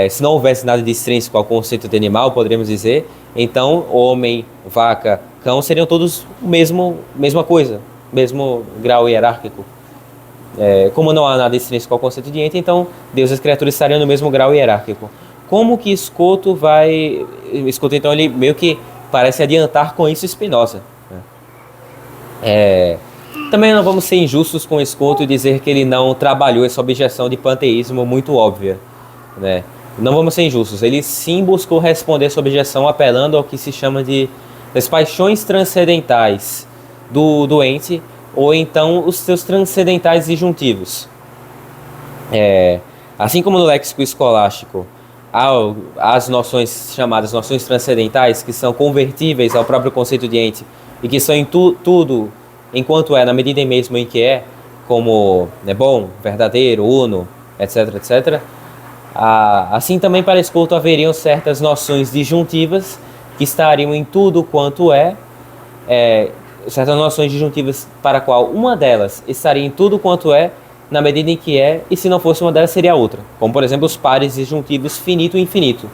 se não houvesse nada de extrínseco ao conceito de animal, poderíamos dizer, então homem, vaca, cão seriam todos mesma coisa, mesmo grau hierárquico. Como não há nada extrínseco ao conceito de ente, então Deus e as criaturas estariam no mesmo grau hierárquico. Como que Escoto vai... Escoto, então, ele meio que parece adiantar com isso Spinoza. Também não vamos ser injustos com Escoto e dizer que ele não trabalhou essa objeção de panteísmo muito óbvia, né? Não vamos ser injustos. Ele sim buscou responder essa objeção apelando ao que se chama das paixões transcendentais do ente, ou então os seus transcendentais disjuntivos. Assim como no léxico escolástico há as noções chamadas noções transcendentais, que são convertíveis ao próprio conceito de ente e que são em tudo enquanto na medida mesmo em que como bom, verdadeiro, uno, etc, etc. Assim também para Escoto haveriam certas noções disjuntivas que estariam em tudo quanto certas noções disjuntivas para a qual uma delas estaria em tudo quanto na medida em que e se não fosse uma delas seria a outra. Como, por exemplo, os pares disjuntivos finito e infinito.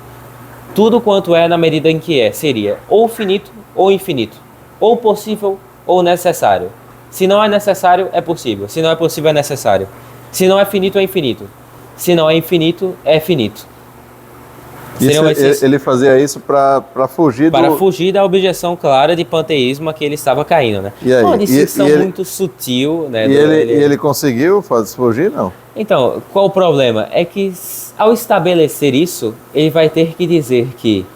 Tudo quanto na medida em que seria ou finito ou infinito, ou possível ou necessário. Se não é necessário, é possível. Se não é possível, é necessário. Se não é finito, é infinito. Se não é infinito, é finito. Ele fazia isso para fugir fugir da objeção clara de panteísmo a que ele estava caindo, né? Uma distinção muito sutil, né? Ele conseguiu fugir, não? Então, qual o problema? É que ao estabelecer isso, ele vai ter que dizer que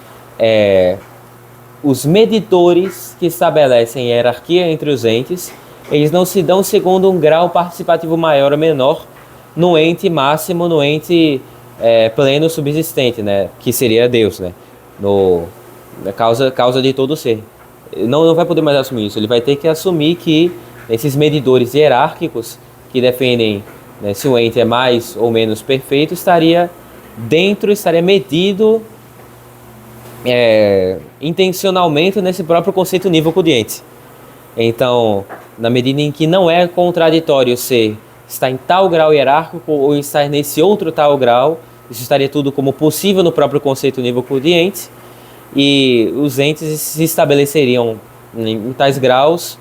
os medidores que estabelecem hierarquia entre os entes, eles não se dão segundo um grau participativo maior ou menor no ente máximo, no ente pleno subsistente, né? Que seria Deus, né? Na causa de todo ser. Não vai poder mais assumir isso. Ele vai ter que assumir que esses medidores hierárquicos que defendem, né, se o ente é mais ou menos perfeito, estaria medido intencionalmente nesse próprio conceito unívoco de ente. Então, na medida em que não é contraditório estar em tal grau hierárquico ou estar nesse outro tal grau, isso estaria tudo como possível no próprio conceito unívoco de ente, e os entes se estabeleceriam em tais graus,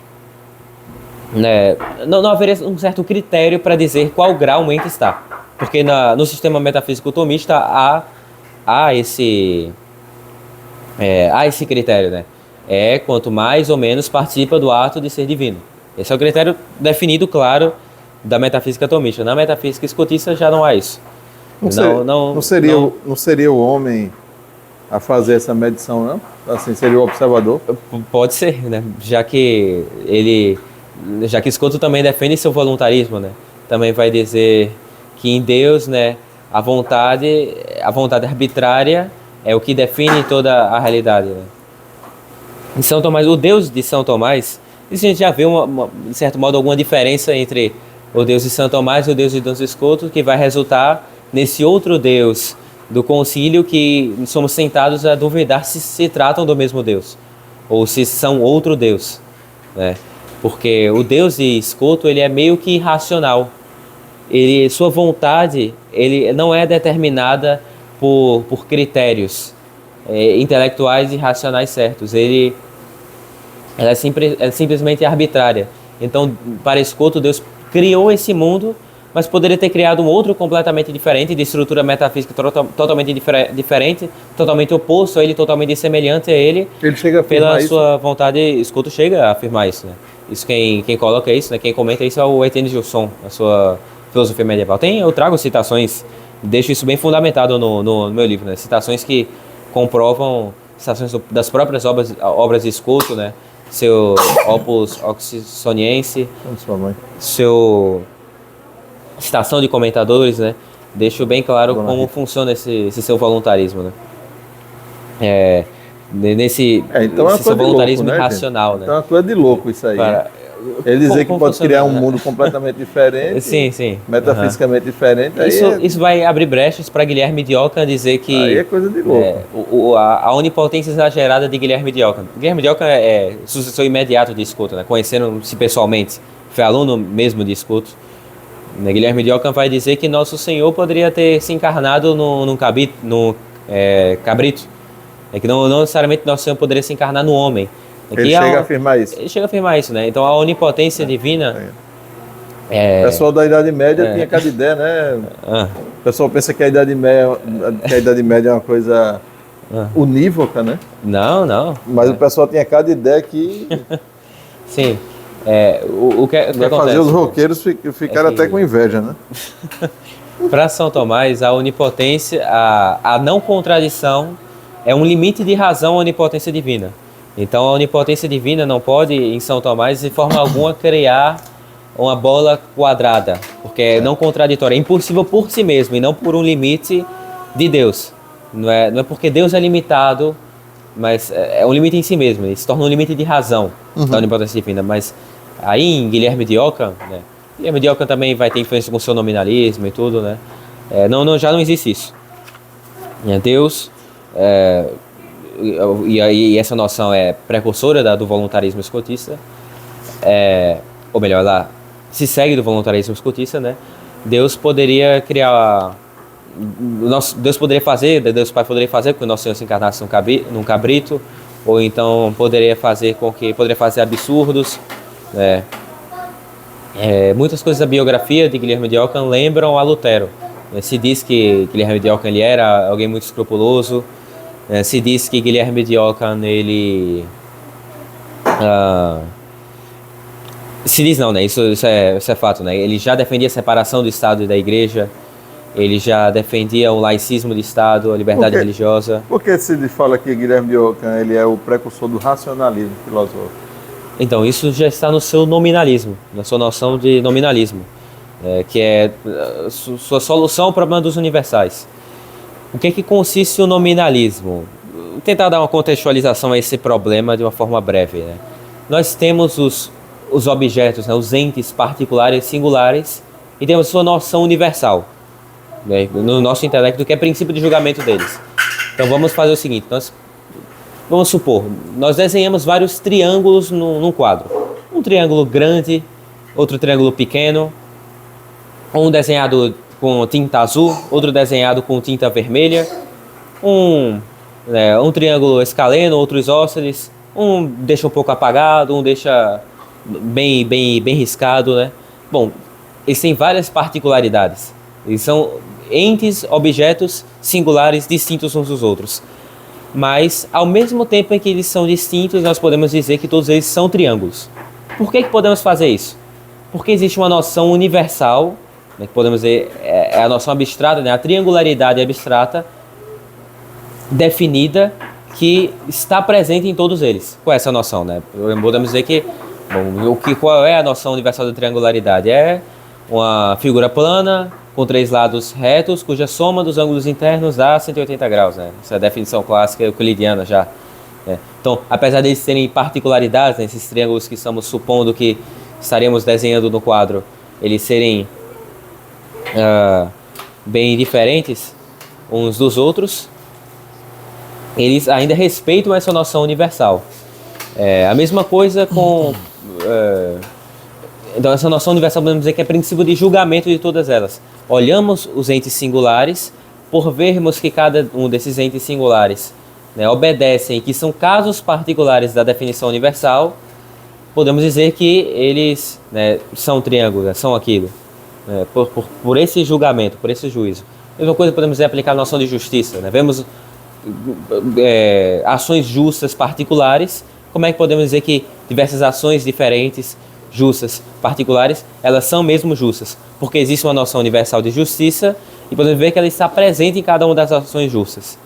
né? Não haveria um certo critério para dizer qual grau um ente está, porque no sistema metafísico tomista há esse critério, né? Quanto mais ou menos participa do ato de ser divino. Esse é o critério definido, claro, da metafísica tomista. Na metafísica escotista já não há isso. Não seria o homem a fazer essa medição, não? Assim, seria o observador? Pode ser, né? Já que Escoto também defende seu voluntarismo, né? Também vai dizer que em Deus, né, a vontade arbitrária é o que define toda a realidade, né? Em São Tomás, o Deus de São Tomás, a gente já vê de certo modo alguma diferença entre o Deus de São Tomás e o Deus de Dom Escoto, que vai resultar nesse outro Deus do concílio, que somos tentados a duvidar se tratam do mesmo Deus ou se são outro Deus, né? Porque o Deus de escuto, ele é meio que irracional. Sua vontade ele não é determinada por critérios intelectuais e racionais certos. Ela é simplesmente arbitrária. Então, para escuto, Deus criou esse mundo, mas poderia ter criado um outro completamente diferente, de estrutura metafísica totalmente diferente, totalmente oposto a ele, totalmente semelhante a ele. Ele chega a afirmar pela isso? sua vontade, escuto chega a afirmar isso, né? Isso quem coloca isso, né? Quem comenta isso é o Etienne Gilson, a sua filosofia medieval. Eu trago citações, deixo isso bem fundamentado no meu livro, né? Citações que comprovam, citações das próprias obras de escuto, né? Seu Opus Oxoniense, seu citação de comentadores, né? Deixo bem claro como funciona esse seu voluntarismo, né? Então esse seu voluntarismo louco, né, irracional, gente? né? Então é uma coisa de louco isso aí. Ele dizer que pode criar um mundo completamente diferente, sim. metafisicamente diferente. Isso vai abrir brechas para Guilherme de Ockham dizer que... Aí é coisa de louco. A onipotência exagerada de Guilherme de Ockham. Guilherme de Ockham é sucessor imediato de Escuto, né? Conhecendo-se pessoalmente. Foi aluno mesmo de Escuto. Guilherme de Ockham vai dizer que Nosso Senhor poderia ter se encarnado num cabrito. Que não necessariamente Nosso Senhor poderia se encarnar no homem. Ele chega a afirmar isso. Ele chega a afirmar isso, né? Então a onipotência divina... O pessoal da Idade Média tinha cada ideia, né? O pessoal pensa que a Idade Média é uma coisa unívoca, né? Não. Mas o pessoal tinha cada ideia que... Sim. O que acontece? Fazer os roqueiros ficaram até com inveja, né? Para São Tomás, a onipotência, a não contradição é um limite de razão à onipotência divina. Então a onipotência divina não pode, em São Tomás, de forma alguma, criar uma bola quadrada, porque é não contraditória, é impossível por si mesmo e não por um limite de Deus. Não é porque Deus é limitado, mas é um limite em si mesmo, ele se torna um limite de razão da onipotência divina. Mas aí em Guilherme de Ockham, né? Guilherme de Ockham também vai ter influência com o seu nominalismo e tudo, né? Já não existe isso. Deus... E essa noção é precursora do voluntarismo escotista, ou melhor, ela se segue do voluntarismo escotista, né? Deus poderia criar, Deus poderia fazer, Deus Pai poderia fazer com que o Nosso Senhor se encarnasse num cabrito, ou então poderia fazer absurdos, né? Muitas coisas da biografia de Guilherme de Ockham lembram a Lutero. Se diz que Guilherme de Ockham ele era alguém muito escrupuloso. Se diz que Guilherme de Ockham, ele... se diz não, né? Isso é fato, né? Ele já defendia a separação do Estado e da Igreja. Ele já defendia o laicismo do Estado, a liberdade religiosa. Por que se fala que Guilherme de Ockham ele é o precursor do racionalismo filosófico? Então, isso já está no seu nominalismo, na sua noção de nominalismo, que é sua solução ao problema dos universais. O que consiste o nominalismo? Vou tentar dar uma contextualização a esse problema de uma forma breve, né? Nós temos os objetos, né? Os entes particulares singulares, e temos sua noção universal, né? No nosso intelecto, que é princípio de julgamento deles. Então vamos fazer o seguinte, vamos supor, nós desenhamos vários triângulos num quadro. Um triângulo grande, outro triângulo pequeno, um desenhado com tinta azul, outro desenhado com tinta vermelha, um triângulo escaleno, outro isósceles, um deixa um pouco apagado, um deixa bem riscado, né? Bom, eles têm várias particularidades. Eles são entes, objetos singulares, distintos uns dos outros. Mas, ao mesmo tempo em que eles são distintos, nós podemos dizer que todos eles são triângulos. Por que podemos fazer isso? Porque existe uma noção universal, que podemos dizer, é a noção abstrata, né? A triangularidade abstrata definida que está presente em todos eles. Qual é essa noção, né? Podemos dizer que, qual é a noção universal da triangularidade? É uma figura plana com três lados retos, cuja soma dos ângulos internos dá 180 graus, né? Essa é a definição clássica euclidiana já. Né? Então, apesar deles terem particularidades, né, esses triângulos que estamos supondo que estaremos desenhando no quadro, eles serem bem diferentes uns dos outros, eles ainda respeitam essa noção universal. A mesma coisa com Então essa noção universal podemos dizer que é princípio de julgamento de todas elas. Olhamos os entes singulares, por vermos que cada um desses entes singulares, né, obedecem, que são casos particulares da definição universal, podemos dizer que eles, né, são triângulos, né, são aquilo, né, por esse julgamento, por esse juízo. A mesma coisa podemos dizer aplicar a noção de justiça, né? Vemos ações justas particulares. Como é que podemos dizer que diversas ações diferentes, justas, particulares, elas são mesmo justas? Porque existe uma noção universal de justiça e podemos ver que ela está presente em cada uma das ações justas.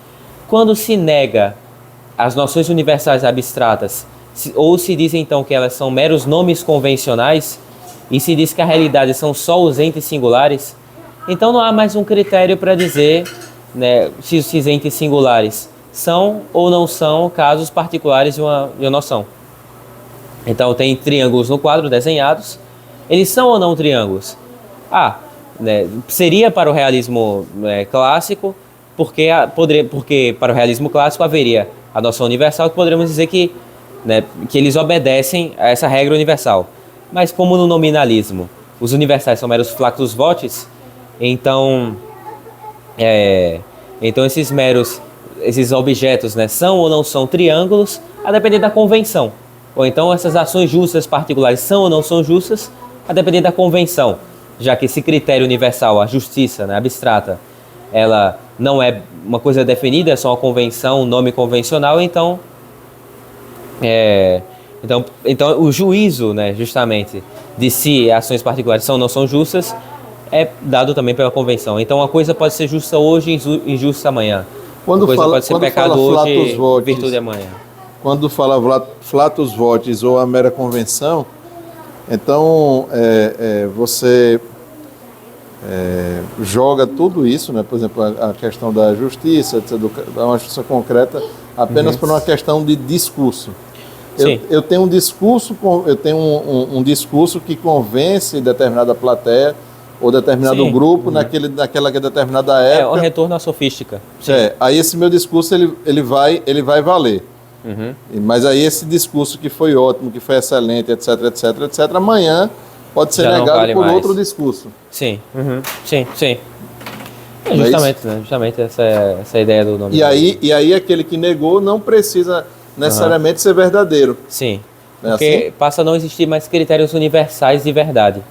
Quando se nega as noções universais abstratas, ou se diz então que elas são meros nomes convencionais, e se diz que a realidade são só os entes singulares, então não há mais um critério para dizer, né, se os entes singulares são ou não são casos particulares de uma noção. Então tem triângulos no quadro desenhados, eles são ou não triângulos? Né, seria para o realismo, né, clássico, porque para o realismo clássico haveria a noção universal, que poderíamos dizer que, né, que eles obedecem a essa regra universal. Mas como no nominalismo os universais são meros flatus votis, então esses objetos, né, são ou não são triângulos, a depender da convenção. Ou então essas ações justas particulares são ou não são justas, a depender da convenção. Já que esse critério universal, a justiça, né, abstrata, ela não é uma coisa definida, é só uma convenção, um nome convencional, então o juízo, né, justamente, de se ações particulares são ou não são justas, é dado também pela convenção. Então uma coisa pode ser justa hoje e injusta amanhã. Uma coisa pode ser pecado hoje e virtude amanhã. Quando fala flatus votis ou a mera convenção, então você joga tudo isso, né? Por exemplo, a questão da justiça, da uma justiça concreta, apenas por uma questão de discurso. Eu tenho um discurso, um discurso que convence determinada plateia ou determinado grupo naquela determinada época. É o retorno à sofística. Aí esse meu discurso ele vai valer. Mas aí esse discurso que foi ótimo, que foi excelente, etc, amanhã pode ser negado vale por mais. Outro discurso. Sim. Justamente essa ideia do nome. E aí aquele que negou não precisa necessariamente ser verdadeiro. Sim. Porque assim? Passa a não existir mais critérios universais de verdade.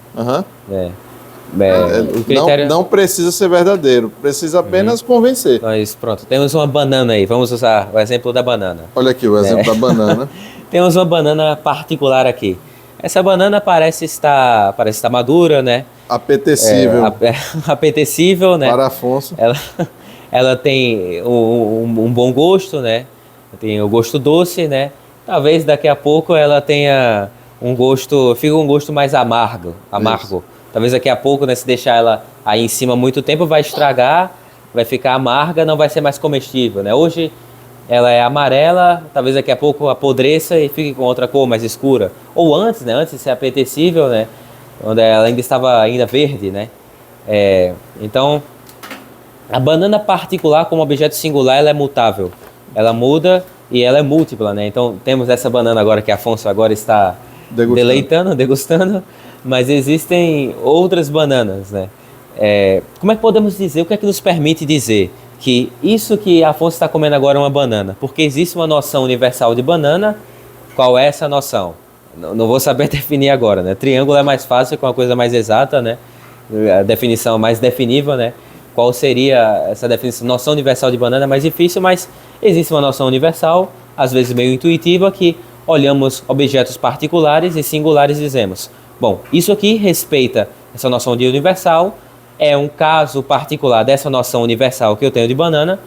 O critério... não precisa ser verdadeiro, precisa apenas convencer. Mas pronto, temos uma banana aí, vamos usar o exemplo da banana. Olha aqui o exemplo da banana. Temos uma banana particular aqui. Essa banana parece estar madura, né? Apetecível. Apetecível, né? Para Afonso. Ela tem um bom gosto, né? Tem o gosto doce, né? Talvez daqui a pouco ela tenha fica um gosto mais amargo. Isso. Talvez daqui a pouco, né, se deixar ela aí em cima muito tempo, vai estragar, vai ficar amarga, não vai ser mais comestível, né? Hoje ela é amarela, talvez daqui a pouco apodreça e fique com outra cor mais escura. Ou antes de ser apetecível, né? Onde ela ainda estava verde, né? Então, a banana particular como objeto singular, ela é mutável. Ela muda e ela é múltipla, né? Então, temos essa banana agora que Afonso agora está degustando. Mas existem outras bananas, né? Como é que podemos dizer, o que é que nos permite dizer que isso que Afonso está comendo agora é uma banana? Porque existe uma noção universal de banana. Qual é essa noção? Não vou saber definir agora, né? Triângulo é mais fácil, com uma coisa mais exata, né? A definição mais definível, né? Qual seria essa definição? Noção universal de banana é mais difícil, mas existe uma noção universal, às vezes meio intuitiva, que olhamos objetos particulares e singulares e dizemos: bom, isso aqui respeita essa noção de universal, é um caso particular dessa noção universal que eu tenho de banana,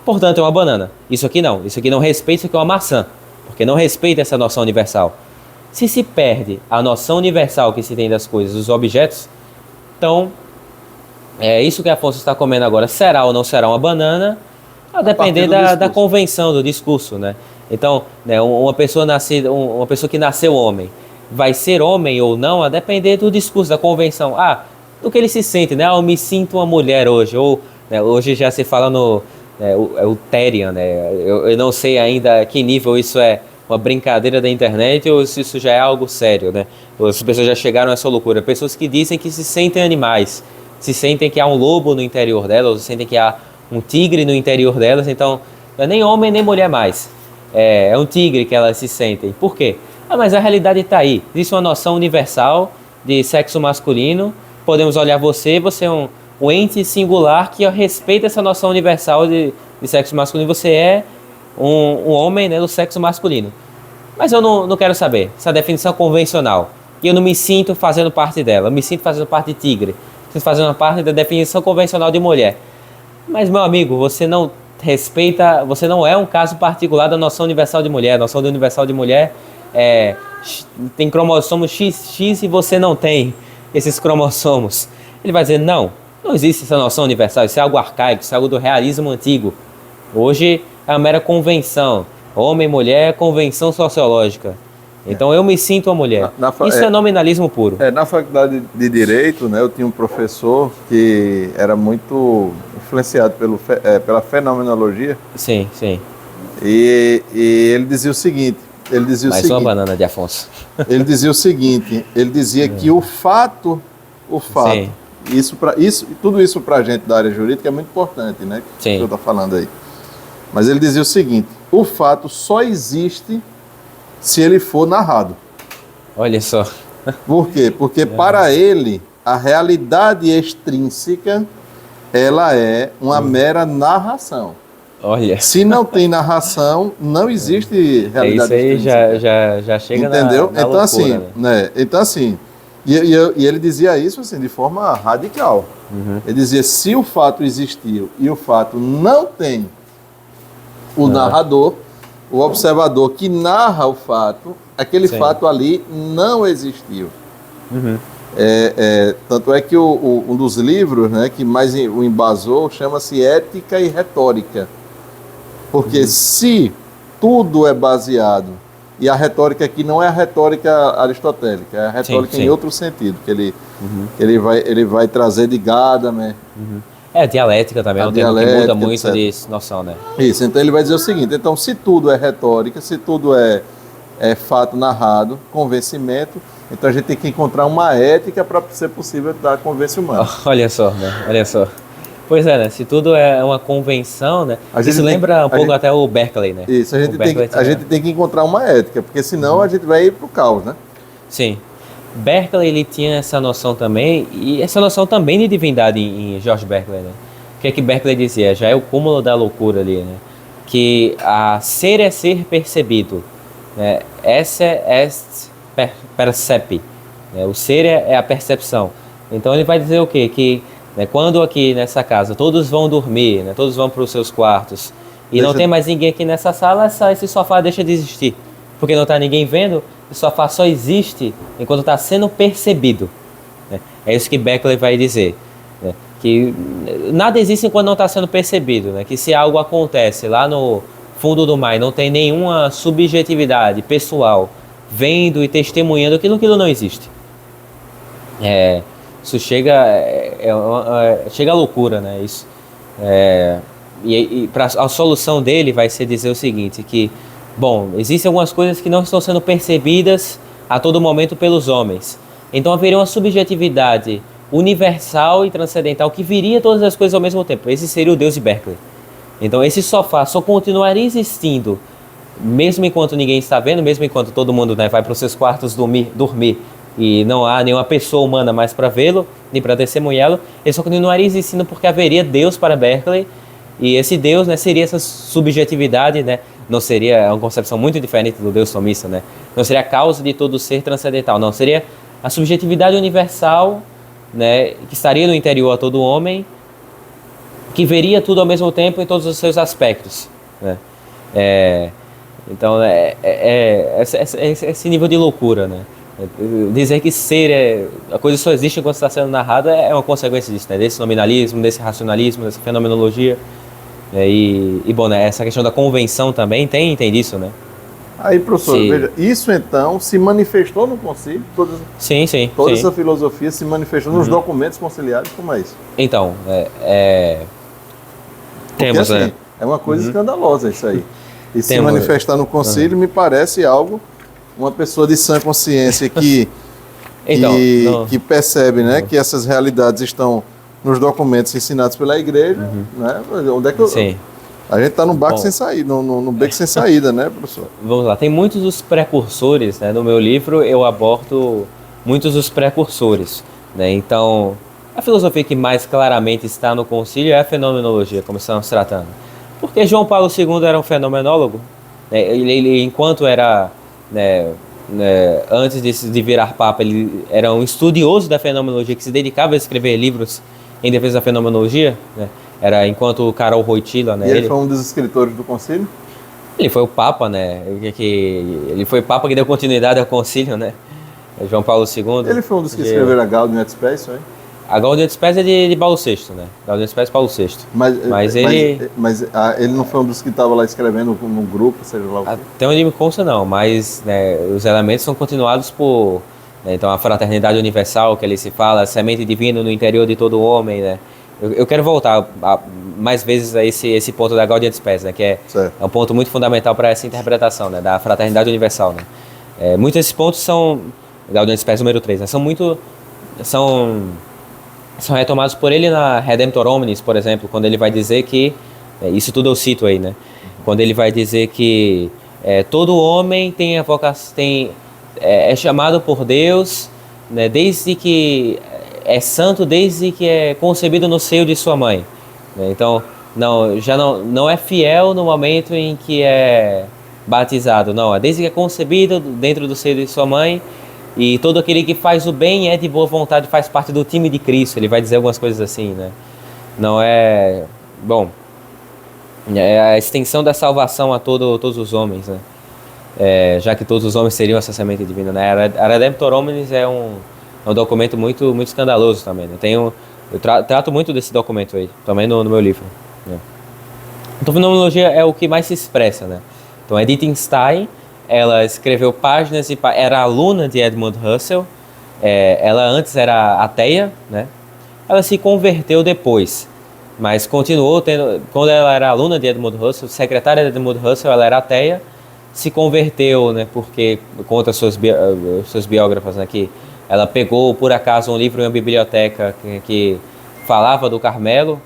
portanto é uma banana. Isso aqui não respeita, isso aqui é uma maçã, porque não respeita essa noção universal. Se perde a noção universal que se tem das coisas, dos objetos, então isso que Afonso está comendo agora será ou não será uma banana, a depender da convenção, do discurso, né? Então, né, uma pessoa que nasceu homem, vai ser homem ou não, a depender do discurso, da convenção. Do que ele se sente, né? Eu me sinto uma mulher hoje. Ou, né, hoje já se fala o Therian, né? Eu não sei ainda que nível isso é uma brincadeira da internet ou se isso já é algo sério, né? Ou as pessoas já chegaram a essa loucura. Pessoas que dizem que se sentem animais, se sentem que há um lobo no interior delas, ou se sentem que há um tigre no interior delas, então não é nem homem nem mulher mais. É um tigre que elas se sentem. Por quê? Mas a realidade está aí. Existe uma noção universal de sexo masculino. Podemos olhar você é um ente singular que respeita essa noção universal de sexo masculino. Você é um homem, né, do sexo masculino. Mas eu não quero saber essa definição convencional. E eu não me sinto fazendo parte dela. Eu me sinto fazendo parte de tigre. Me sinto fazendo parte da definição convencional de mulher. Mas, meu amigo, você não respeita, você não é um caso particular da noção universal de mulher. A noção universal de mulher tem cromossomos XX e você não tem esses cromossomos. Ele vai dizer, não existe essa noção universal, isso é algo arcaico, isso é algo do realismo antigo. Hoje é uma mera convenção. Homem e mulher é convenção sociológica. Então eu me sinto uma mulher. Isso é nominalismo puro. Na faculdade de Direito, né, eu tinha um professor que era muito influenciado pela fenomenologia. Sim. E ele dizia o seguinte. Mais uma banana de Afonso. Ele dizia o seguinte. Ele dizia que o fato, Sim. tudo isso para a gente da área jurídica é muito importante, né? Sim. Que eu estou falando aí. Mas ele dizia o seguinte: o fato só existe se ele for narrado. Olha só. Por quê? Porque para ele, a realidade extrínseca, ela é uma mera narração. Olha. Se não tem narração, não existe realidade extrínseca. Isso aí já chega entendeu? na Então, loucura, assim, né? Então, assim, e ele dizia isso assim, de forma radical. Ele dizia, se o fato existiu e o fato não tem o narrador, o observador que narra o fato, aquele fato ali não existiu. Tanto é que um dos livros, né, que mais o embasou chama-se Ética e Retórica. Porque se tudo é baseado, e a retórica aqui não é a retórica aristotélica, é a retórica em outro sentido, que ele vai trazer de Gadamer. A dialética também é um termo que muda muito de noção, né? Isso, então ele vai dizer o seguinte, então se tudo é retórica, se tudo é fato narrado, convencimento, então a gente tem que encontrar uma ética para ser possível dar convência humana. Olha só, né? Olha só. Pois é, né? Se tudo é uma convenção, né? Isso lembra um pouco até o Berkeley, né? Isso, a gente tem que encontrar uma ética, porque senão a gente vai ir para o caos, né? Sim. Berkeley, ele tinha essa noção também, e essa noção também de divindade em George Berkeley, né? O que Berkeley dizia? Já é o cúmulo da loucura ali, né? Que ser é ser percebido, né? Esse est percepi, né? O ser é a percepção. Então ele vai dizer o quê? Que quando aqui nessa casa todos vão dormir, né? Todos vão para os seus quartos, e não tem mais ninguém aqui nessa sala, esse sofá deixa de existir. Porque não está ninguém vendo, o sofá só existe enquanto está sendo percebido. Né? É isso que Berkeley vai dizer. Né? Que nada existe enquanto não está sendo percebido. Né? Que se algo acontece lá no fundo do mar e não tem nenhuma subjetividade pessoal vendo e testemunhando, aquilo não existe. Isso chega à loucura, né? Isso. E a solução dele vai ser dizer o seguinte, que bom, existem algumas coisas que não estão sendo percebidas a todo momento pelos homens. Então haveria uma subjetividade universal e transcendental que viria todas as coisas ao mesmo tempo. Esse seria o Deus de Berkeley. Então esse sofá só continuaria existindo, mesmo enquanto ninguém está vendo, mesmo enquanto todo mundo vai para os seus quartos dormir e não há nenhuma pessoa humana mais para vê-lo, nem para testemunhá-lo, ele só continuaria existindo porque haveria Deus para Berkeley. E esse Deus, né, seria essa subjetividade, né? Não seria uma concepção muito diferente do Deus tomista, né? Não seria a causa de todo ser transcendental, não. Seria a subjetividade universal, né, que estaria no interior a todo homem, que veria tudo ao mesmo tempo em todos os seus aspectos, né? Então, esse nível de loucura, né? Dizer que ser a coisa só existe enquanto está sendo narrada é uma consequência disso, né? Desse nominalismo, desse racionalismo, dessa fenomenologia. Bom, né? Essa questão da convenção também tem disso, né? Aí, professor, veja, isso então se manifestou no concílio? Toda essa filosofia se manifestou nos documentos conciliares, como é isso? Então, porque, temos, assim, é uma coisa escandalosa isso aí. e se manifestar no concílio, me parece algo, uma pessoa de sã consciência que percebe, né, que essas realidades estão nos documentos ensinados pela igreja, né? Onde é que Sim. A gente está num barco sem saída, no beco sem saída, né, professor? Vamos lá, tem muitos dos precursores, né? No meu livro eu abordo muitos dos precursores, né? Então, a filosofia que mais claramente está no concílio é a fenomenologia, como estamos tratando. Porque João Paulo II era um fenomenólogo, né? Ele enquanto era, antes de virar papa, ele era um estudioso da fenomenologia que se dedicava a escrever livros em defesa da fenomenologia, né? Era enquanto o Karol Wojtyla, né? E ele foi um dos escritores do concílio? Ele foi o papa, né? Ele foi o papa que deu continuidade ao concílio, né? João Paulo II. Ele foi um dos que escreveram a Gaudium et Spes, hein? A Gaudium et Spes é de Paulo VI, né? Gaudium et Spes Paulo VI. Mas ele não foi um dos que estava lá escrevendo no grupo, seja lá o quê? Até onde me consta não, mas, né, os elementos são continuados por, né, então a fraternidade universal que ali se fala, a semente divina no interior de todo homem, né? Eu quero voltar mais vezes a esse ponto da Gaudium et Spes, né? Que é um ponto muito fundamental para essa interpretação, né, da fraternidade universal, né? Muitos desses pontos são Gaudium et Spes número 3, né? São retomados por ele na Redemptor Hominis, por exemplo, quando ele vai dizer que, isso tudo eu cito aí, né? Quando ele vai dizer que todo homem tem a vocação, é chamado por Deus, né, desde que é santo, desde que é concebido no seio de sua mãe, né? Então, já não é fiel no momento em que é batizado, não, é desde que é concebido dentro do seio de sua mãe. E todo aquele que faz o bem é de boa vontade, faz parte do time de Cristo. Ele vai dizer algumas coisas assim, né? Não é... Bom, é a extensão da salvação a todos os homens, né? Já que todos os homens seriam essa semente divina, né? A Redemptor Hominis é um documento muito, muito escandaloso também, né? Eu trato muito desse documento aí, também no meu livro, né? Então, fenomenologia é o que mais se expressa, né? Então, Edith Stein, ela escreveu páginas e era aluna de Edmund Husserl. Ela antes era ateia, né? Ela se converteu depois, mas continuou tendo. Quando ela era aluna de Edmund Husserl, secretária de Edmund Husserl, ela era ateia, se converteu, né? Porque conta seus biógrafos, né, que ela pegou por acaso um livro em uma biblioteca que falava do Carmelo,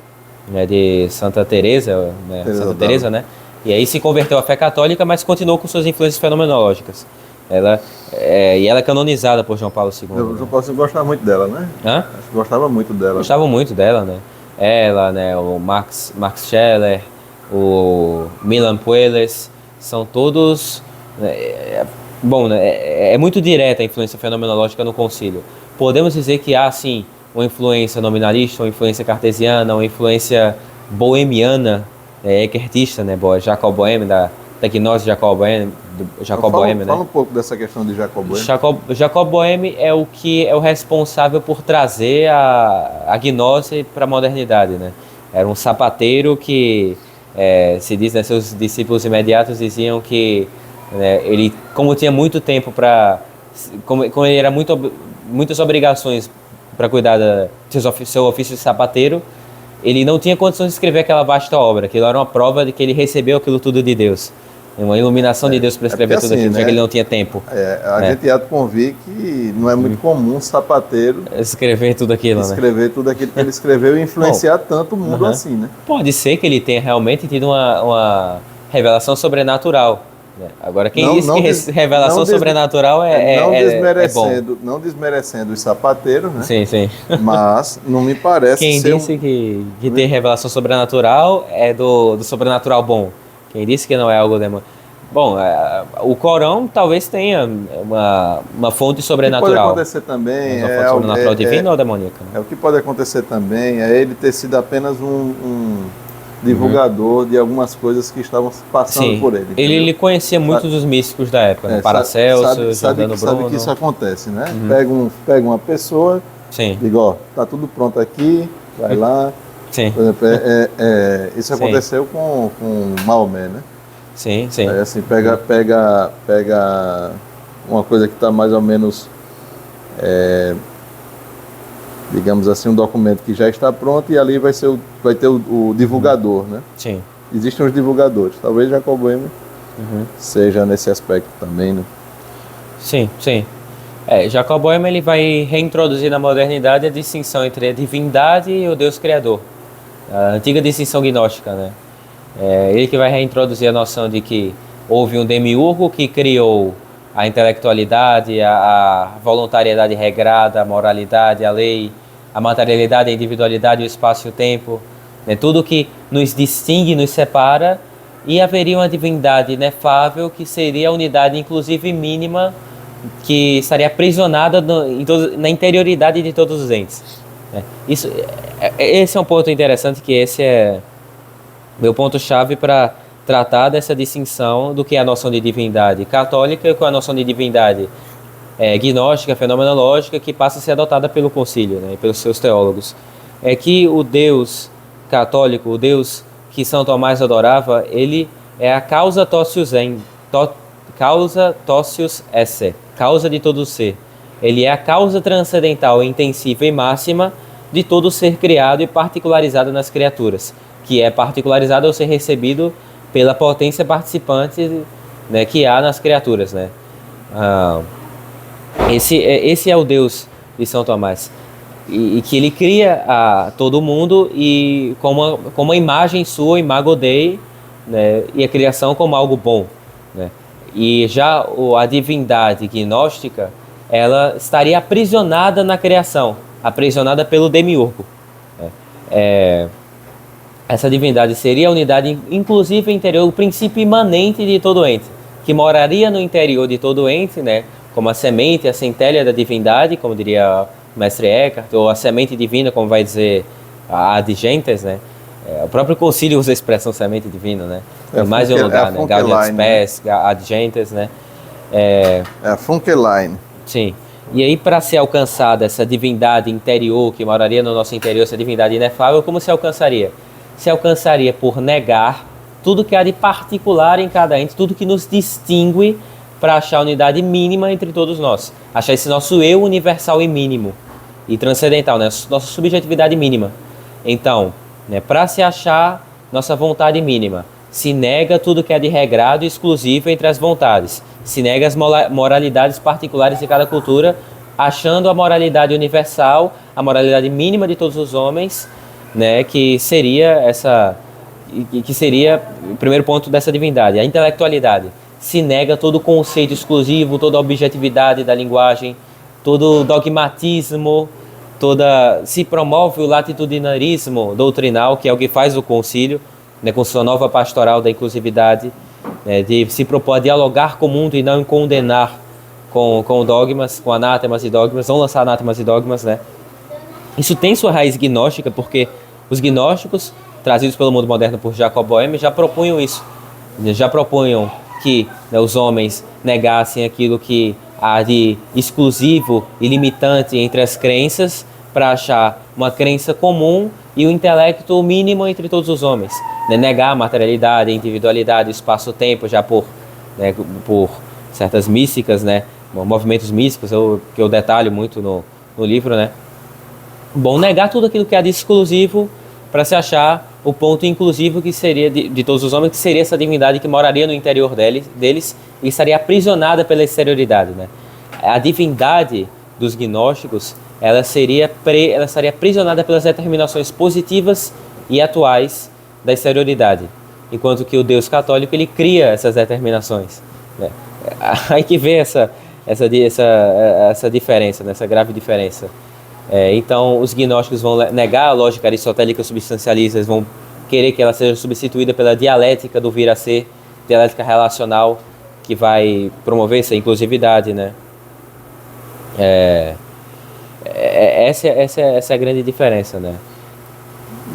né, de Santa Teresa, né? Santa Teresa, né? E aí se converteu à fé católica, mas continuou com suas influências fenomenológicas. E ela é canonizada por João Paulo II. João Paulo II gostava muito dela, né? Hã? Acho que gostava muito dela. Gostavam muito dela, né? Ela, né? O Max Scheler, o Milan Puelles, são todos... Bom, né? É muito direta a influência fenomenológica no concílio. Podemos dizer que há, sim, uma influência nominalista, uma influência cartesiana, uma influência boemiana, eckertista, né? Jacob Boehme, da gnose de Jacob Boehme, né? Fala um pouco dessa questão de Jacob Boehme. Jacob Boehme é o que é o responsável por trazer a gnose para a modernidade, né? Era um sapateiro que, se diz, né, seus discípulos imediatos diziam que, né, ele, como tinha muito tempo como ele era muitas obrigações para cuidar do seu ofício de sapateiro, ele não tinha condições de escrever aquela vasta obra. Aquilo era uma prova de que ele recebeu aquilo tudo de Deus. Uma iluminação de Deus para escrever tudo aquilo, né? Já que ele não tinha tempo. A gente há de convir que não é muito comum um sapateiro escrever tudo aquilo, escrever tudo aquilo que ele escreveu e influenciar tanto o mundo assim, né? Pode ser que ele tenha realmente tido uma revelação sobrenatural. Agora, quem disse que revelação sobrenatural é bom? Não desmerecendo os sapateiros, né? Sim. Mas não me parece quem disse que tem revelação sobrenatural é do sobrenatural bom. Quem disse que não é algo demônio? Bom, o Corão talvez tenha uma fonte sobrenatural. O que pode acontecer também uma fonte sobrenatural divina ou demoníaca? O que pode acontecer também é ele ter sido apenas um divulgador de algumas coisas que estavam passando por ele. Ele conhecia muitos dos místicos da época, né? Paracelso, Giordano Bruno. Sabe que isso acontece, né? Pega uma pessoa, diga, ó, tá tudo pronto aqui, vai lá. Sim. Por exemplo, isso aconteceu com Maomé, né? Sim. Aí, assim, pega uma coisa que está mais ou menos, digamos assim, um documento que já está pronto e ali vai ter o divulgador, né? Sim. Existem os divulgadores. Talvez Jacob Boehme seja nesse aspecto também, né? Sim, sim. Jacob Boehme ele vai reintroduzir na modernidade a distinção entre a divindade e o Deus Criador. A antiga distinção gnóstica, né? Ele que vai reintroduzir a noção de que houve um demiurgo que criou a intelectualidade, a voluntariedade regrada, a moralidade, a lei, a materialidade, a individualidade, o espaço e o tempo, né? Tudo que nos distingue, nos separa, e haveria uma divindade inefável que seria a unidade inclusive mínima que estaria aprisionada na interioridade de todos os entes. Esse é um ponto interessante, que esse é meu ponto-chave para tratar dessa distinção do que é a noção de divindade católica e com a noção de divindade gnóstica, fenomenológica, que passa a ser adotada pelo concílio, né, e pelos seus teólogos. É que o Deus católico, o Deus que São Tomás adorava, ele é a causa totius esse, causa de todo ser. Ele é a causa transcendental, intensiva e máxima de todo ser criado e particularizado nas criaturas, que é particularizado ao ser recebido pela potência participante, né, que há nas criaturas, né? Esse é o Deus de São Tomás, e que ele cria todo mundo e como uma imagem sua, imago Dei, né, e a criação como algo bom, né? E já a divindade gnóstica, ela estaria aprisionada na criação, aprisionada pelo demiurgo, né? Essa divindade seria a unidade inclusive interior, o princípio imanente de todo ente, que moraria no interior de todo ente, né, como a semente, a centelha da divindade, como diria o mestre Eckhart, ou a semente divina, como vai dizer a Ad Gentes, né? O próprio concílio usa a expressão semente divina, né? Mais de um lugar, né? Gaudium et Spes, Ad Gentes, né? A Funkeline. Sim. E aí, para ser alcançada essa divindade interior, que moraria no nosso interior, essa divindade inefável, como se alcançaria? Se alcançaria por negar tudo que há de particular em cada ente, tudo que nos distingue, para achar a unidade mínima entre todos nós. Achar esse nosso eu universal e mínimo, e transcendental, né? Nossa subjetividade mínima. Então, né, para se achar nossa vontade mínima, se nega tudo que é de regrado e exclusivo entre as vontades. Se nega as moralidades particulares de cada cultura, achando a moralidade universal, a moralidade mínima de todos os homens, né, que seria o primeiro ponto dessa divindade, a intelectualidade. Se nega todo o conceito exclusivo, toda a objetividade da linguagem, todo o dogmatismo, se promove o latitudinarismo doutrinal, que é o que faz o concílio, né, com sua nova pastoral da inclusividade, né, de se propor a dialogar com o mundo e não condenar com dogmas, com anátemas e dogmas, não lançar anátemas e dogmas, né? Isso tem sua raiz gnóstica, porque os gnósticos, trazidos pelo mundo moderno por Jacob Boehme, já propunham isso, já propunham que, né, os homens negassem aquilo que há de exclusivo e limitante entre as crenças, para achar uma crença comum e o intelecto mínimo entre todos os homens, né? Negar a materialidade, a individualidade, o espaço-tempo, já por certas místicas, né? Movimentos místicos, que eu detalho muito no livro, né? Bom, negar tudo aquilo que há de exclusivo para se achar o ponto inclusivo que seria de todos os homens, que seria essa divindade que moraria no interior deles e estaria aprisionada pela exterioridade, né? A divindade dos gnósticos, ela estaria aprisionada pelas determinações positivas e atuais da exterioridade, enquanto que o Deus católico, ele cria essas determinações, né? Aí que vê essa diferença, né? Essa grave diferença. Então, os gnósticos vão negar a lógica aristotélica substancialista, eles vão querer que ela seja substituída pela dialética do vir a ser, dialética relacional, que vai promover essa inclusividade, né? Essa é a grande diferença, né?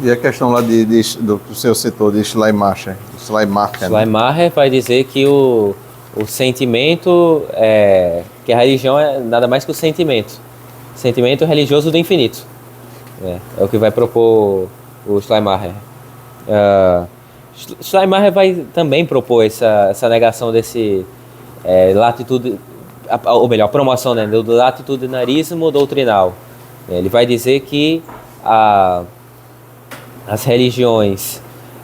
E a questão lá do seu setor de Schleiermacher, Schleiermacher vai dizer que o sentimento, que a religião é nada mais que o sentimento religioso do infinito. É o que vai propor o Schleiermacher. Schleiermacher vai também propor essa negação desse ou melhor, promoção, né, do latitudinarismo doutrinal. Ele vai dizer que as religiões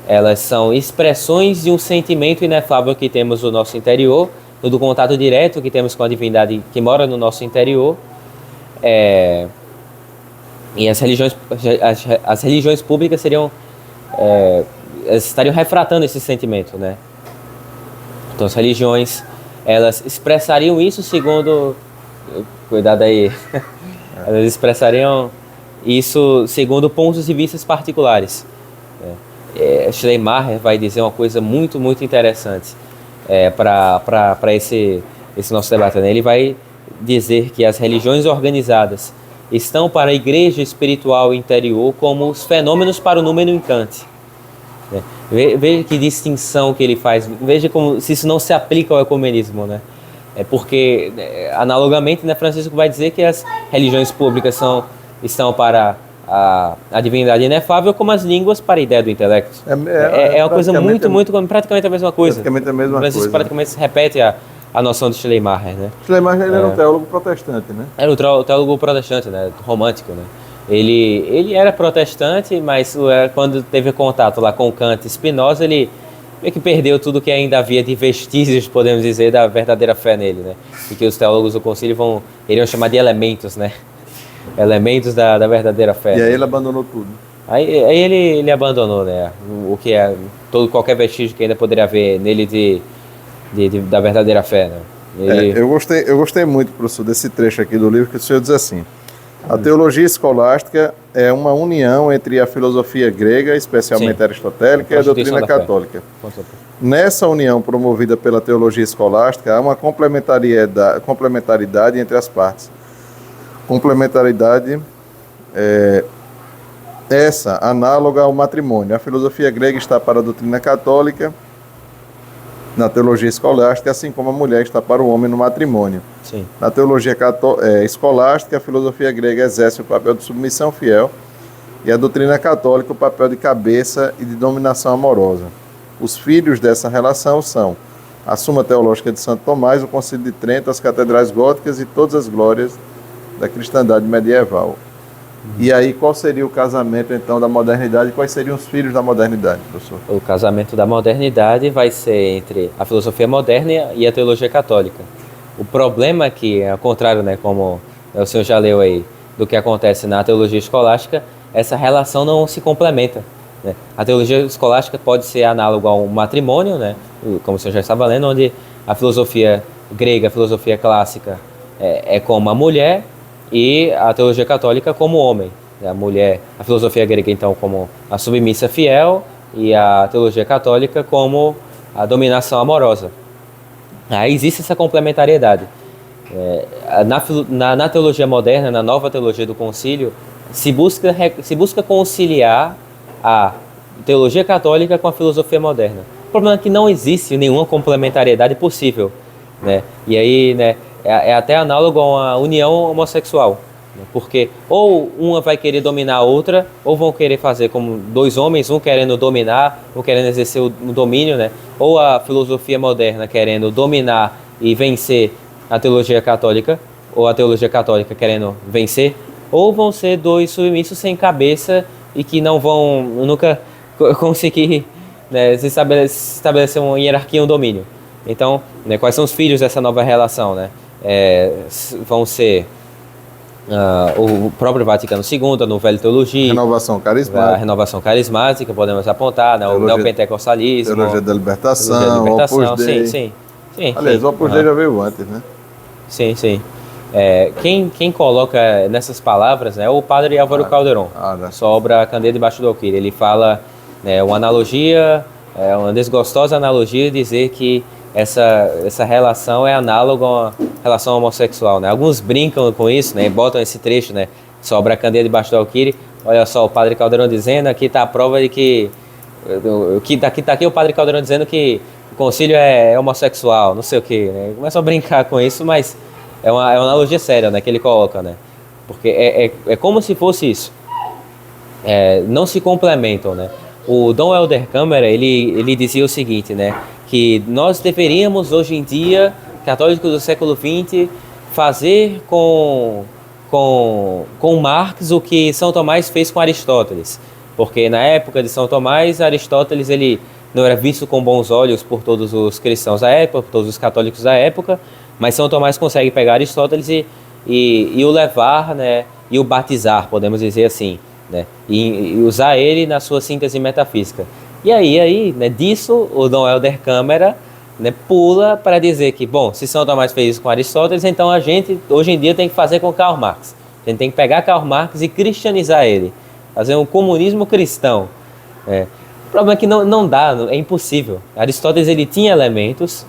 elas são expressões de um sentimento inefável que temos no nosso interior, do contato direto que temos com a divindade que mora no nosso interior. E as religiões públicas estariam retratando esse sentimento, né? Então as religiões, elas expressariam isso segundo... Cuidado aí. Elas expressariam isso segundo pontos de vista particulares. Schleiermacher vai dizer uma coisa muito, muito interessante para esse nosso debate, né? Ele vai dizer que as religiões organizadas estão para a igreja espiritual interior como os fenômenos para o número encante. Veja que distinção que ele faz, veja como se isso não se aplica ao ecumenismo, né? Porque, analogamente, né, Francisco vai dizer que as religiões públicas estão para a divindade inefável, como as línguas para a ideia do intelecto. É uma coisa praticamente a mesma coisa. Praticamente a mesma Francisco coisa. Praticamente se repete a noção de Schleiermacher, né? Schleiermacher ele era um teólogo protestante, né? Era um teólogo protestante, né? Romântico, né? Ele era protestante, mas quando teve contato lá com Kant e Spinoza, ele meio que perdeu tudo que ainda havia de vestígios, podemos dizer, da verdadeira fé nele, né? E que os teólogos do concílio iriam chamar de elementos, né? Elementos da verdadeira fé. E aí ele abandonou tudo. Aí ele abandonou, né? O que qualquer vestígio que ainda poderia haver nele da verdadeira fé, né? Eu gostei muito, professor, desse trecho aqui do livro, que o senhor diz assim: a teologia escolástica é uma união entre a filosofia grega, especialmente aristotélica, e a doutrina católica. Nessa união promovida pela teologia escolástica, há uma complementaridade entre as partes. Complementaridade essa análoga ao matrimônio. A filosofia grega está para a doutrina católica na teologia escolástica, assim como a mulher está para o homem no matrimônio. Sim. Na teologia escolástica, a filosofia grega exerce o papel de submissão fiel e a doutrina católica o papel de cabeça e de dominação amorosa. Os filhos dessa relação são a Suma Teológica de Santo Tomás, o Concílio de Trento, as catedrais góticas e todas as glórias da cristandade medieval. E aí, qual seria o casamento, então, da modernidade? Quais seriam os filhos da modernidade, professor? O casamento da modernidade vai ser entre a filosofia moderna e a teologia católica. O problema é que, ao contrário, né, como o senhor já leu aí, do que acontece na teologia escolástica, essa relação não se complementa, né? A teologia escolástica pode ser análoga ao matrimônio, né, como o senhor já estava lendo, onde a filosofia grega, a filosofia clássica é como a mulher, e a teologia católica como homem. A filosofia grega, então, como a submissa fiel, e a teologia católica como a dominação amorosa. Aí existe essa complementariedade. Na teologia moderna, na nova teologia do concílio, se busca conciliar a teologia católica com a filosofia moderna. O problema é que não existe nenhuma complementariedade possível, né? E aí, né, é até análogo a uma união homossexual, né? Porque ou uma vai querer dominar a outra, ou vão querer fazer como dois homens, um querendo dominar, um querendo exercer o domínio, né? Ou a filosofia moderna querendo dominar e vencer a teologia católica, ou a teologia católica querendo vencer, ou vão ser dois submissos sem cabeça e que não vão nunca conseguir, né, se estabelecer uma hierarquia, um domínio. Então, né, quais são os filhos dessa nova relação, né? Vão ser o próprio Vaticano II, a Nova Teologia, a renovação carismática, podemos apontar, né, o neopentecostalismo, teologia da libertação, Opus Dei. Sim. Aliás, o Opus Dei já veio antes, né? Sim. Quem coloca nessas palavras, né, é o padre Álvaro Calderon, sua obra Candeia debaixo do Alqueire. Ele fala, né, uma analogia, uma desgostosa analogia, dizer que essa relação é análoga a uma relação homossexual, né? Alguns brincam com isso, né? Botam esse trecho, né? Sobra a Candeia debaixo do Alqueire. Olha só, o padre Caldeirão dizendo, aqui está a prova de que... Tá aqui o padre Caldeirão dizendo que o concílio é homossexual, não sei o quê, né? Começam a brincar com isso, mas é uma analogia séria, né? Que ele coloca, né? Porque é como se fosse isso. Não se complementam, né? O Dom Helder Câmara, ele dizia o seguinte, né? Que nós deveríamos, hoje em dia, católicos do século XX, fazer com Marx o que São Tomás fez com Aristóteles. porque na época de São Tomás, Aristóteles ele não era visto com bons olhos por todos os cristãos da época, por todos os católicos da época, mas São Tomás consegue pegar Aristóteles e o levar, né, e o batizar, podemos dizer assim, né, e usar ele na sua síntese metafísica. E aí, né, disso o Dom Helder Câmara, né, pula para dizer que, bom, se São Tomás fez isso com Aristóteles, então a gente hoje em dia tem que fazer com Karl Marx. A gente tem que pegar Karl Marx e cristianizar ele, fazer um comunismo cristão. O problema é que não dá, é impossível. Aristóteles ele tinha elementos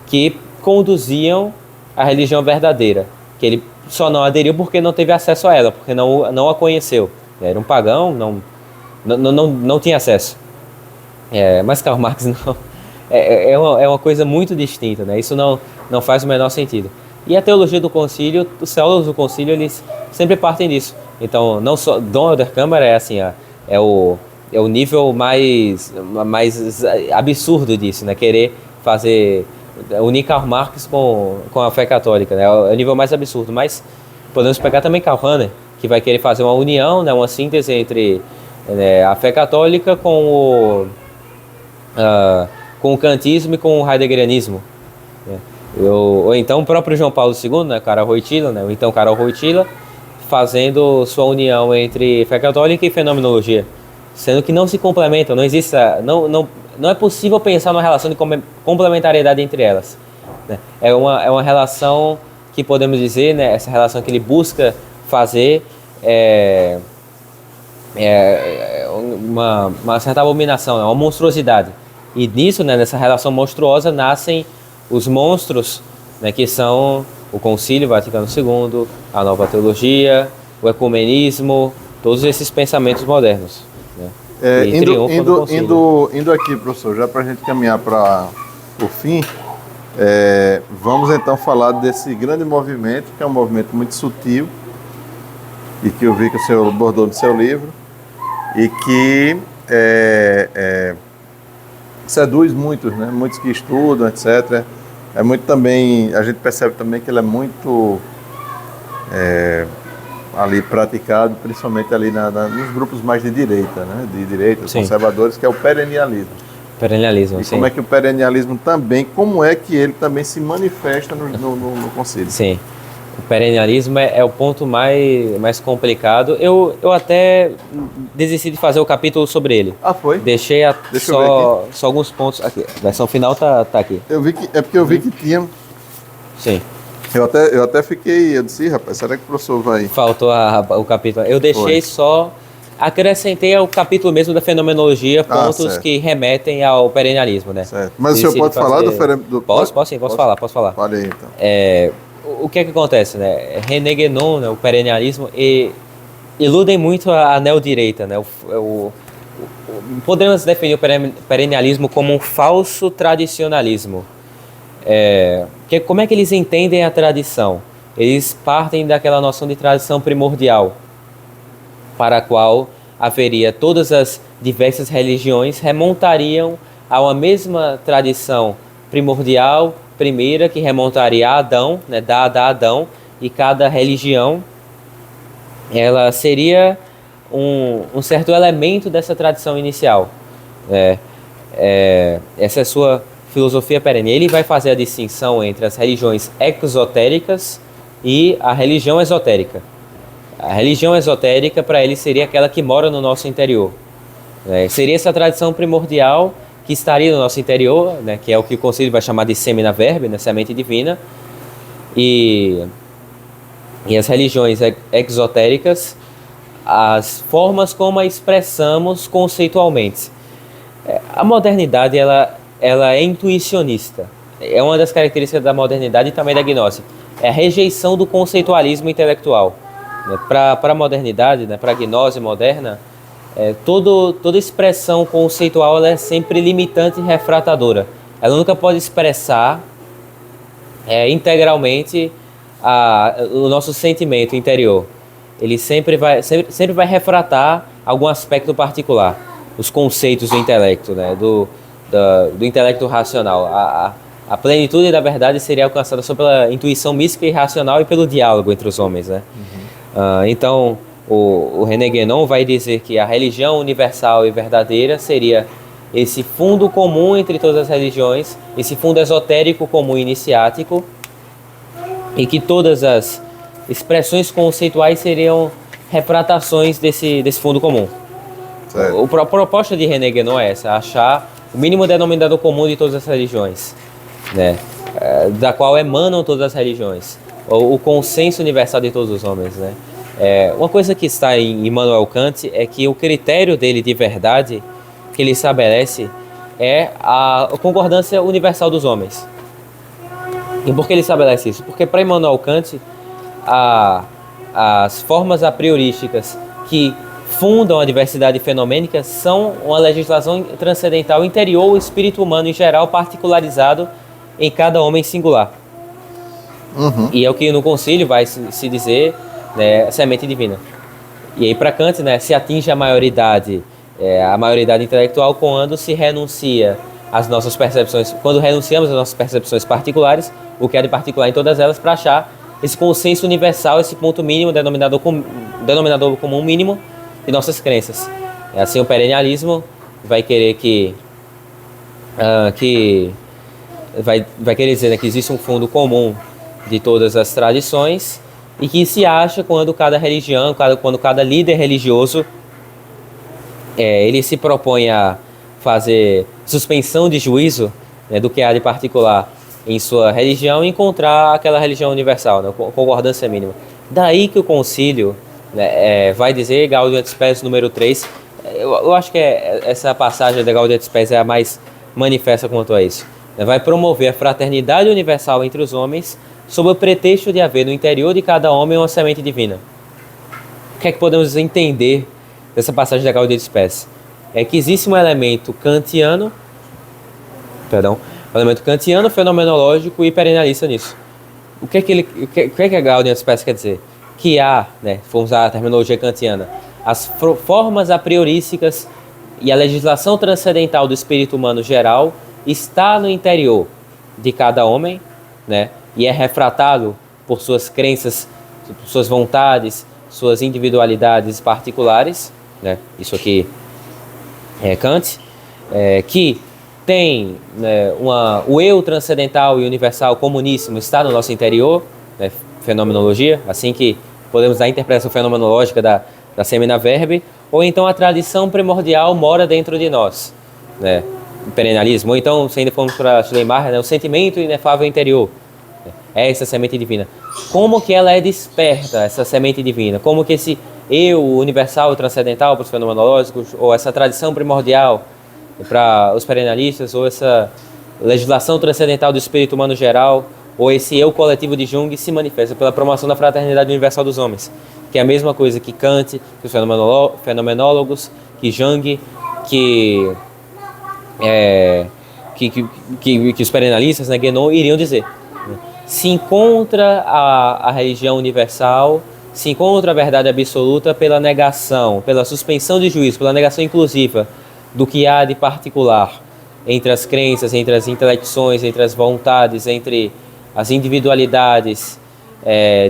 que conduziam à religião verdadeira, que ele só não aderiu porque não teve acesso a ela, porque não a conheceu. Era um pagão, não tinha acesso. Mas Karl Marx não, é uma coisa muito distinta, né? Isso não faz o menor sentido. E a teologia do concílio, os teólogos do concílio, eles sempre partem disso. Então, não só Dom Helder Câmara é assim, é o nível mais absurdo disso, né? Querer unir Karl Marx com a fé católica, né? É o nível mais absurdo. Mas podemos pegar também Karl Rahner, que vai querer fazer uma união, né? Uma síntese entre a fé católica com o kantismo e com o heideggerianismo. Ou então o próprio João Paulo II, né? Karol Wojtyła, né? Ou então Karol Wojtyła, fazendo sua união entre fé católica e fenomenologia. Sendo que não se complementam, não existe, não é possível pensar numa relação de complementariedade entre elas. Né? É uma relação que podemos dizer, né, essa relação que ele busca fazer uma certa abominação, uma monstruosidade. E nisso, né, nessa relação monstruosa, nascem os monstros, né, que são o Concílio Vaticano II, a Nova Teologia, o Ecumenismo, todos esses pensamentos modernos. Indo aqui, professor, já para a gente caminhar para o fim, vamos então falar desse grande movimento, que é um movimento muito sutil, e que eu vi que o senhor abordou no seu livro, e que seduz muitos, né? Muitos que estudam, etc. É muito também, a gente percebe também que ele é muito ali praticado, principalmente ali nos grupos mais de direita, né? De direita, Sim. Conservadores, que é o perennialismo. Perennialismo, E sim. como é que o perennialismo também, como é que ele também se manifesta no concílio? Sim. O perennialismo é o ponto mais complicado. Eu até desisti de fazer o capítulo sobre ele. Ah, foi? Deixei só alguns pontos aqui. A versão final tá aqui. Eu vi que, porque eu vi que tinha... Sim. Eu até fiquei, eu disse, rapaz, será que o professor vai... Faltou o capítulo. Eu deixei Foi. acrescentei ao capítulo mesmo da fenomenologia pontos certo. que remetem ao perennialismo, né? Certo. Mas o senhor pode falar do... Posso sim, posso falar. Fale aí, então. O que é que acontece, né? René Guénon, né, o perennialismo, iludem muito a neodireita, né? Podemos definir o perennialismo como um falso tradicionalismo. Como é que eles entendem a tradição? Eles partem daquela noção de tradição primordial, para a qual haveria todas as diversas religiões remontariam a uma mesma tradição primordial, primeira, que remontaria a Adão, né, dada a Adão, e cada religião ela seria um certo elemento dessa tradição inicial. Essa é a sua filosofia perene. Ele vai fazer a distinção entre as religiões exotéricas e a religião esotérica. A religião esotérica, para ele, seria aquela que mora no nosso interior. Seria essa tradição primordial que estaria no nosso interior, né, que é o que o Concílio vai chamar de semina verbi, né, semente divina. E as religiões exotéricas, as formas como a expressamos conceitualmente. A modernidade, ela é intuicionista. É uma das características da modernidade e também da gnose. É a rejeição do conceitualismo intelectual. Para a modernidade, né, para a gnose moderna, toda expressão conceitual ela é sempre limitante e refratadora. Ela nunca pode expressar integralmente o nosso sentimento interior. Ele sempre vai refratar algum aspecto particular, os conceitos do intelecto, né, do intelecto racional. A plenitude da verdade seria alcançada só pela intuição mística e racional e pelo diálogo entre os homens, né? Então, o René Guénon vai dizer que a religião universal e verdadeira seria esse fundo comum entre todas as religiões, esse fundo esotérico comum iniciático, e que todas as expressões conceituais seriam refratações desse fundo comum. A proposta de René Guénon é essa, achar o mínimo denominador comum de todas as religiões, né? Da qual emanam todas as religiões, o consenso universal de todos os homens, né? Uma coisa que está em Immanuel Kant é que o critério dele de verdade que ele estabelece é a concordância universal dos homens. E por que ele estabelece isso? Porque para Immanuel Kant, as formas a priorísticas que fundam a diversidade fenomênica são uma legislação transcendental interior ao espírito humano em geral, particularizado em cada homem singular. E é o que no concílio vai se dizer, né, semente divina. E aí para Kant, né, se atinge a maioridade intelectual quando se renuncia às nossas percepções, quando renunciamos às nossas percepções particulares, o que é de particular em todas elas, para achar esse consenso universal, esse ponto mínimo, denominador comum mínimo de nossas crenças. Assim, o perennialismo vai querer vai querer dizer, né, que existe um fundo comum de todas as tradições e que se acha quando cada religião, quando cada líder religioso ele se propõe a fazer suspensão de juízo, né, do que há de particular em sua religião e encontrar aquela religião universal, né, concordância mínima. Daí que o concílio, né, vai dizer, Gaudium et Spes número 3, eu acho que essa passagem da Gaudium et Spes é a mais manifesta quanto a isso. Vai promover a fraternidade universal entre os homens sob o pretexto de haver no interior de cada homem uma semente divina. O que é que podemos entender dessa passagem da Gaudium et Spes? É que existe um elemento kantiano, fenomenológico e perennialista nisso. O que é que a Gaudium et Spes quer dizer? Que há, né, vamos usar a terminologia kantiana, as formas a priorísticas e a legislação transcendental do espírito humano geral está no interior de cada homem, né, e é refratado por suas crenças, por suas vontades, suas individualidades particulares, né, isso aqui é Kant, que tem, né, o eu transcendental e universal comuníssimo está no nosso interior, né, fenomenologia, assim que podemos dar a interpretação fenomenológica da semina verbe, ou então a tradição primordial mora dentro de nós, né, o perennialismo, ou então, se ainda formos para Schleiermacher, né, o sentimento inefável interior, é essa semente divina. Como que ela é desperta, essa semente divina? Como que esse eu universal e transcendental para os fenomenológicos, ou essa tradição primordial para os perennialistas, ou essa legislação transcendental do espírito humano geral, ou esse eu coletivo de Jung se manifesta pela promoção da fraternidade universal dos homens, que é a mesma coisa que Kant, que os fenomenólogos, que Jung, que os perennialistas, né, Guénon, iriam dizer. Se encontra a religião universal, se encontra a verdade absoluta pela negação, pela suspensão de juízo, pela negação inclusiva do que há de particular entre as crenças, entre as intelecções, entre as vontades, entre as individualidades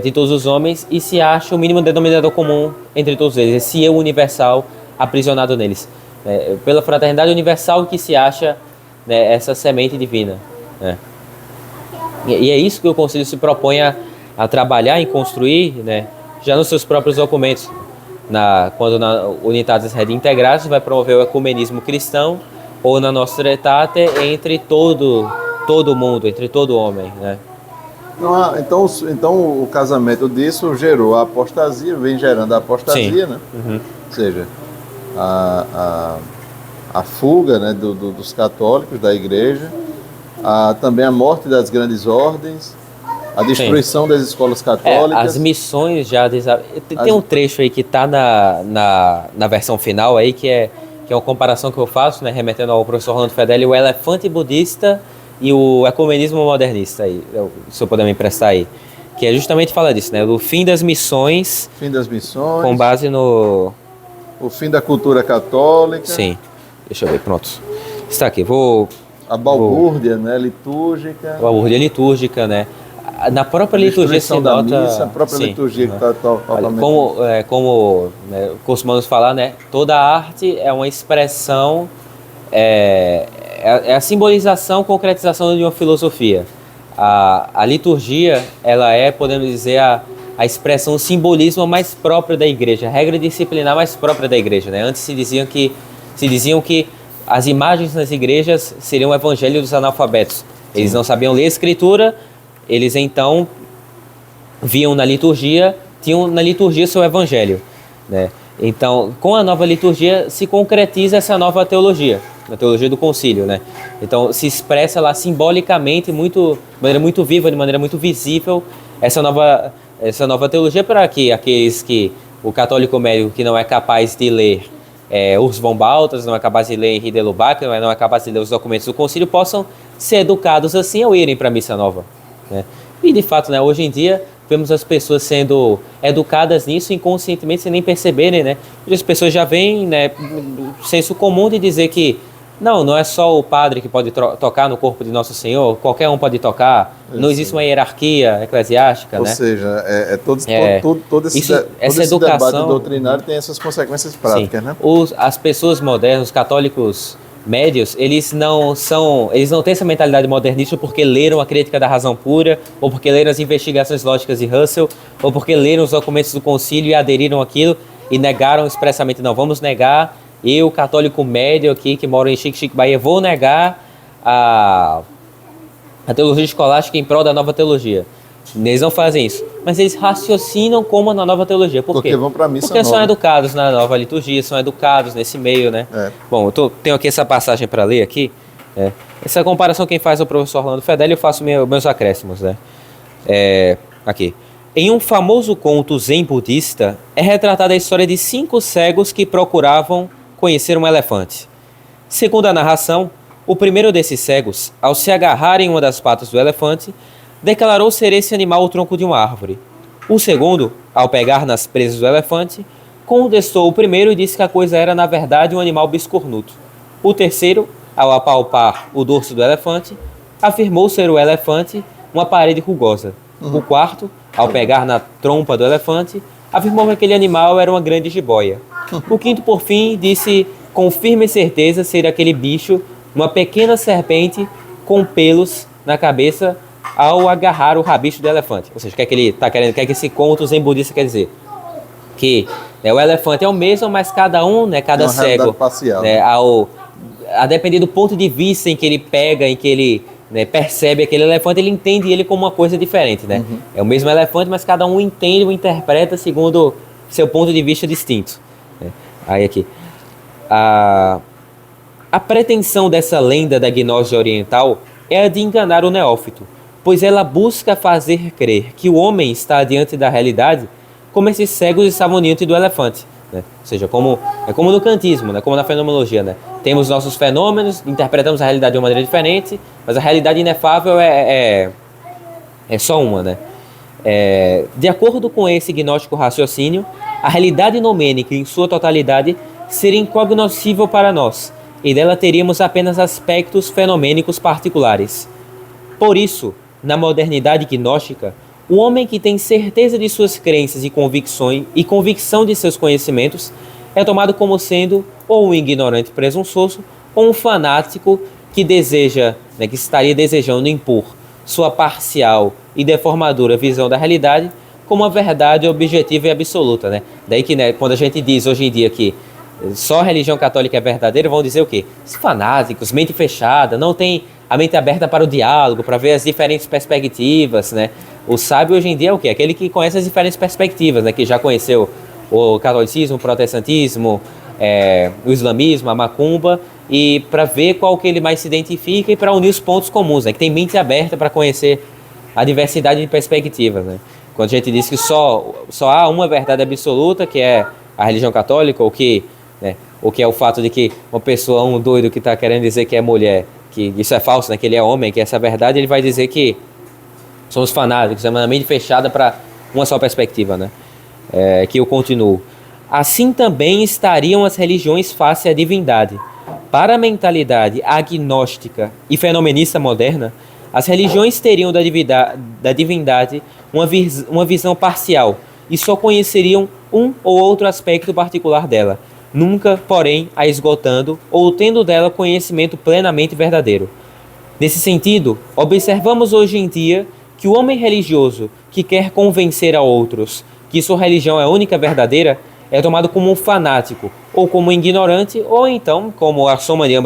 de todos os homens, e se acha o mínimo denominador comum entre todos eles, esse eu universal aprisionado neles. Pela fraternidade universal que se acha, né, essa semente divina, né? E é isso que o Concílio se propõe a trabalhar e construir, né, já nos seus próprios documentos. Quando na Unitatis Redintegratis vai promover o ecumenismo cristão, ou na Nostra Aetate entre todo mundo, entre todo homem, né? Então o casamento disso gerou a apostasia, vem gerando a apostasia, né? Ou seja, a fuga, né, dos católicos da igreja, também a morte das grandes ordens, a destruição das escolas católicas. As missões já... Tem um trecho aí que está na versão final aí, que é uma comparação que eu faço, né, remetendo ao professor Rolando Fedeli, o elefante budista e o ecumenismo modernista, aí, se eu puder me emprestar aí. Que é justamente falar disso, né, do fim das missões. Fim das missões. Com base no... O fim da cultura católica. Sim. Deixa eu ver, pronto. Está aqui, a balbúrdia, né, litúrgica. A balbúrdia litúrgica, né? Na própria liturgia se da nota... missa, a própria sim, liturgia que né? está totalmente... Como né, costumamos falar, né, toda arte é uma expressão, é a simbolização, concretização de uma filosofia. A liturgia, ela é, podemos dizer, a expressão, o simbolismo mais próprio da igreja, a regra disciplinar mais própria da igreja, né? Antes se diziam que as imagens nas igrejas seriam o evangelho dos analfabetos. Eles não sabiam ler a escritura, eles então viam na liturgia, tinham na liturgia seu evangelho, né? Então, com a nova liturgia se concretiza essa nova teologia, a teologia do concílio, né? Então, se expressa lá simbolicamente, de maneira muito viva, de maneira muito visível, essa nova teologia, para que aqueles que o católico médio que não é capaz de ler Urs von Balthasar, não é capaz de ler Henri de Lubac, não é capaz de ler os documentos do concílio, possam ser educados assim ao irem para a missa nova, né? E de fato, né, hoje em dia vemos as pessoas sendo educadas nisso inconscientemente, sem nem perceberem, né? E as pessoas já vêm, né, senso comum de dizer que não é só o padre que pode tocar no corpo de Nosso Senhor, qualquer um pode tocar, não existe uma hierarquia eclesiástica, né? Ou seja, todo esse educação, debate doutrinário tem essas consequências práticas, sim, né? As pessoas modernas, os católicos médios, eles não têm essa mentalidade modernista porque leram a Crítica da Razão Pura, ou porque leram as investigações lógicas de Russell, ou porque leram os documentos do concílio e aderiram àquilo e negaram expressamente, não, vamos negar. Eu, católico médio aqui, que moro em Xique, Bahia, vou negar a teologia escolástica em prol da nova teologia. Eles não fazem isso, mas eles raciocinam como na nova teologia. Por quê? Porque vão para a missa Porque nova. São educados na nova liturgia, são educados nesse meio, né? Bom, tenho aqui essa passagem para ler aqui. Essa comparação quem faz é o professor Orlando Fedeli, eu faço meus acréscimos, né? Aqui. Em um famoso conto zen budista, é retratada a história de 5 cegos que procuravam conhecer um elefante. Segundo a narração, o primeiro desses cegos, ao se agarrar em uma das patas do elefante, declarou ser esse animal o tronco de uma árvore. O segundo, ao pegar nas presas do elefante, contestou o primeiro e disse que a coisa era, na verdade, um animal biscornuto. O terceiro, ao apalpar o dorso do elefante, afirmou ser o elefante uma parede rugosa. O quarto, ao pegar na trompa do elefante, afirmou que aquele animal era uma grande jiboia. O quinto, por fim, disse com firme certeza ser aquele bicho, uma pequena serpente com pelos na cabeça ao agarrar o rabicho do elefante. Ou seja, o que é que ele está querendo, o que é que esse conto zen budista quer dizer? Que o elefante é o mesmo, mas cada cego, parcial, a depender do ponto de vista em que ele pega, em que ele percebe aquele elefante, ele entende ele como uma coisa diferente, né? Uhum. É o mesmo elefante, mas cada um entende ou interpreta segundo seu ponto de vista distinto. Aí aqui. A pretensão dessa lenda da gnose oriental é a de enganar o neófito, pois ela busca fazer crer que o homem está diante da realidade como esses cegos estavam diante do elefante, né? Ou seja, como no kantismo, né? Como na fenomenologia, né? Temos nossos fenômenos, interpretamos a realidade de uma maneira diferente, mas a realidade inefável é só uma, né? De acordo com esse gnóstico raciocínio, a realidade nomênica em sua totalidade seria incognoscível para nós, e dela teríamos apenas aspectos fenomênicos particulares. Por isso, na modernidade gnóstica, o homem que tem certeza de suas crenças e convicções e convicção de seus conhecimentos é tomado como sendo ou um ignorante presunçoso ou um fanático que que estaria desejando impor sua parcial e deformadora visão da realidade como uma verdade objetiva e absoluta, né? Daí que, né, quando a gente diz hoje em dia que só a religião católica é verdadeira, vão dizer o quê? Os fanáticos, mente fechada, não tem a mente aberta para o diálogo, para ver as diferentes perspectivas, né? O sábio hoje em dia é o quê? Aquele que conhece as diferentes perspectivas, né? Que já conheceu o catolicismo, o protestantismo, o islamismo, a macumba, e para ver qual que ele mais se identifica e para unir os pontos comuns, né? Que tem mente aberta para conhecer a diversidade de perspectivas, né? Quando a gente diz que só há uma verdade absoluta, que é a religião católica, ou que é o fato de que uma pessoa, um doido que está querendo dizer que é mulher, que isso é falso, né? Que ele é homem, que essa é a verdade, ele vai dizer que somos fanáticos, é uma mente fechada para uma só perspectiva, né? Que eu continuo. Assim também estariam as religiões face à divindade. Para a mentalidade agnóstica e fenomenista moderna, As religiões teriam da divindade uma visão parcial e só conheceriam um ou outro aspecto particular dela, nunca, porém, a esgotando ou tendo dela conhecimento plenamente verdadeiro. Nesse sentido, observamos hoje em dia que o homem religioso que quer convencer a outros que sua religião é a única verdadeira é tomado como um fanático, ou como um ignorante, ou então como a soma de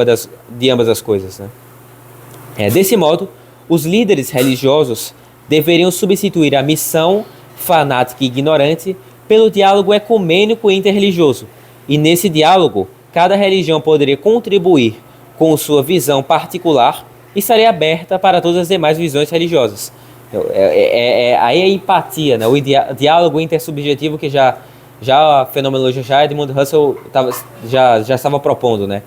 ambas as coisas, né? Desse modo, os líderes religiosos deveriam substituir a missão fanática e ignorante pelo diálogo ecumênico e interreligioso. E nesse diálogo, cada religião poderia contribuir com sua visão particular e estaria aberta para todas as demais visões religiosas. Aí a empatia, né? O diálogo intersubjetivo que já a fenomenologia, já Edmund Husserl já estava propondo, né?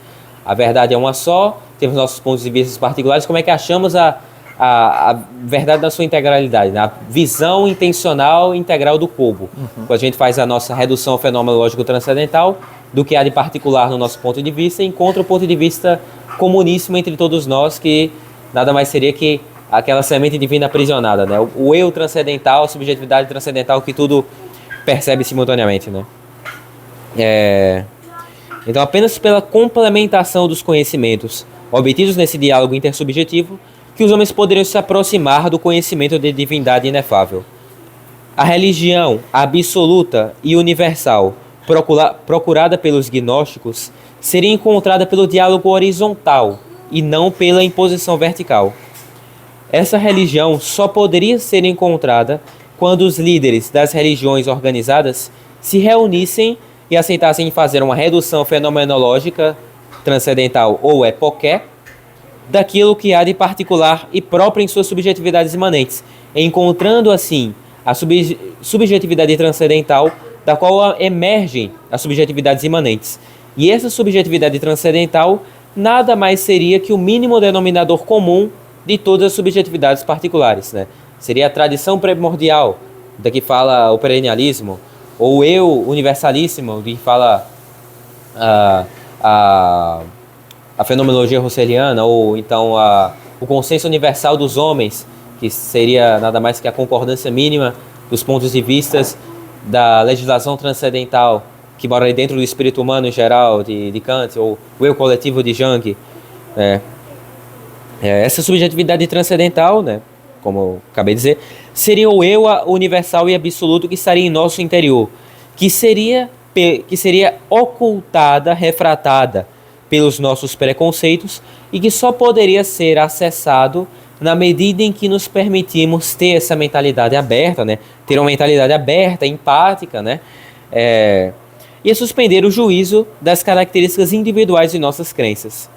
A verdade é uma só, temos nossos pontos de vista particulares, como é que achamos a verdade na sua integralidade, né? A visão intencional integral do cubo. Quando a gente faz a nossa redução fenomenológico transcendental do que há de particular no nosso ponto de vista, encontra o ponto de vista comuníssimo entre todos nós, que nada mais seria que aquela semente divina aprisionada, né? O eu transcendental, a subjetividade transcendental que tudo percebe simultaneamente, né? Então, apenas pela complementação dos conhecimentos obtidos nesse diálogo intersubjetivo que os homens poderiam se aproximar do conhecimento de divindade inefável. A religião absoluta e universal procurada pelos gnósticos seria encontrada pelo diálogo horizontal e não pela imposição vertical. Essa religião só poderia ser encontrada quando os líderes das religiões organizadas se reunissem e aceitassem fazer uma redução fenomenológica transcendental ou epoqué daquilo que há de particular e próprio em suas subjetividades imanentes, encontrando assim a subjetividade transcendental da qual emergem as subjetividades imanentes. E essa subjetividade transcendental nada mais seria que o mínimo denominador comum de todas as subjetividades particulares, né? Seria a tradição primordial, da que fala o perennialismo, ou o eu universalíssimo, de que fala a fenomenologia russeliana, ou então o consenso universal dos homens, que seria nada mais que a concordância mínima dos pontos de vistas da legislação transcendental, que mora aí dentro do espírito humano em geral, de Kant, ou o eu coletivo de Jung. Essa subjetividade transcendental, né, como eu acabei de dizer, seria o eu universal e absoluto que estaria em nosso interior, que seria ocultada, refratada pelos nossos preconceitos e que só poderia ser acessado na medida em que nos permitimos ter essa mentalidade aberta, né, ter uma mentalidade aberta, empática, né, e suspender o juízo das características individuais de nossas crenças.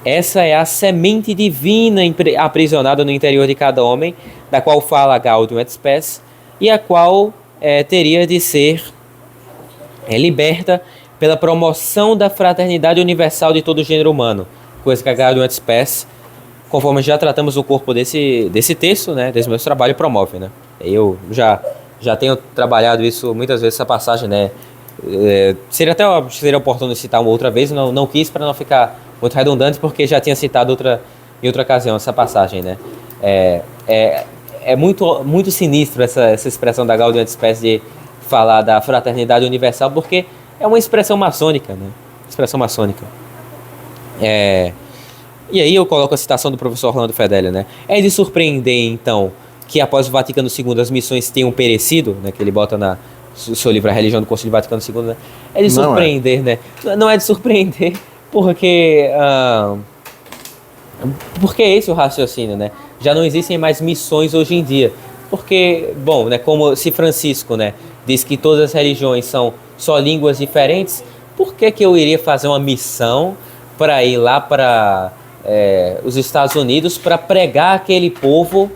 Essa é a semente divina aprisionada no interior de cada homem, da qual fala Gaudium et Spes, e a qual teria de ser liberta pela promoção da fraternidade universal de todo o gênero humano, coisa que a Gaudium et Spes, conforme já tratamos o corpo desse texto, né, desse meu trabalho, promove, né? Eu já tenho trabalhado isso muitas vezes, essa passagem, né? Seria oportuno citar uma outra vez, não quis para não ficar muito redundante, porque já tinha citado em outra ocasião essa passagem, né? É muito sinistro essa expressão da Gaudium et Spes de falar da fraternidade universal, porque é uma expressão maçônica, né? Expressão maçônica. E aí eu coloco a citação do professor Orlando Fedeli, né? É de surpreender, então, que após o Vaticano II as missões tenham perecido, né? Que ele bota no seu livro A Religião do Concílio Vaticano II, né? É de surpreender, né? Não é de surpreender, porque é esse o raciocínio, né? Já não existem mais missões hoje em dia. Porque, bom, né, como se Francisco, né, diz que todas as religiões são só línguas diferentes, por que eu iria fazer uma missão para ir lá para os Estados Unidos para pregar aquele povo,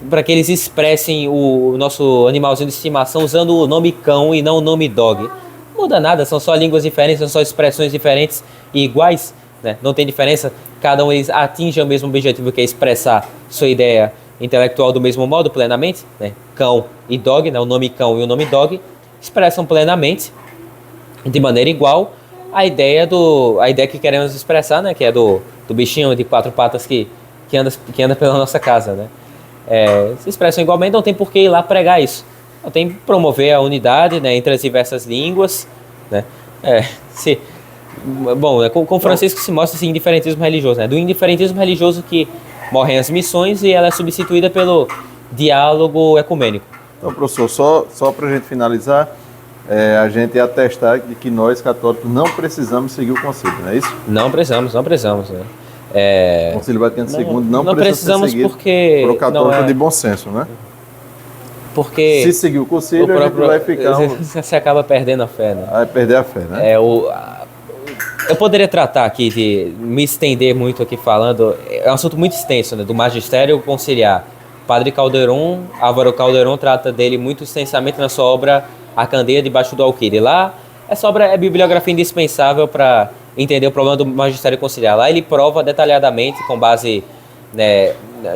para que eles expressem o nosso animalzinho de estimação usando o nome cão e não o nome dog? Não muda nada, são só línguas diferentes, são só expressões diferentes e iguais, né? Não tem diferença, cada um eles atinge o mesmo objetivo, que é expressar sua ideia intelectual do mesmo modo, plenamente, né? Cão e dog, né? O nome cão e o nome dog expressam plenamente, de maneira igual, a ideia que queremos expressar, né? Que é do bichinho de quatro patas que que anda pela nossa casa, né? Se expressam igualmente, não tem por que ir lá pregar isso. Não tem que promover a unidade, né, entre as diversas línguas, né? Bom, com Francisco se mostra esse indiferentismo religioso, né? Do indiferentismo religioso que morrem as missões e ela é substituída pelo diálogo ecumênico. Então, professor, só para a gente finalizar, a gente atestar de que nós, católicos, não precisamos seguir o concílio, não é isso? Não precisamos, né? O Concílio Vaticano II não precisa ser seguido porque por o católico de bom senso, né? Porque se seguir o concílio, a gente vai ficar... Você acaba perdendo a fé, né? Vai perder a fé, né? Eu poderia tratar aqui, de me estender muito aqui falando, é um assunto muito extenso, né? Do magistério conciliar. Padre Calderon, Álvaro Calderon, trata dele muito extensamente na sua obra A Candeia Debaixo do Alquire. Lá, essa obra é bibliografia indispensável para entender o problema do magistério conciliar. Lá ele prova detalhadamente, com base, né,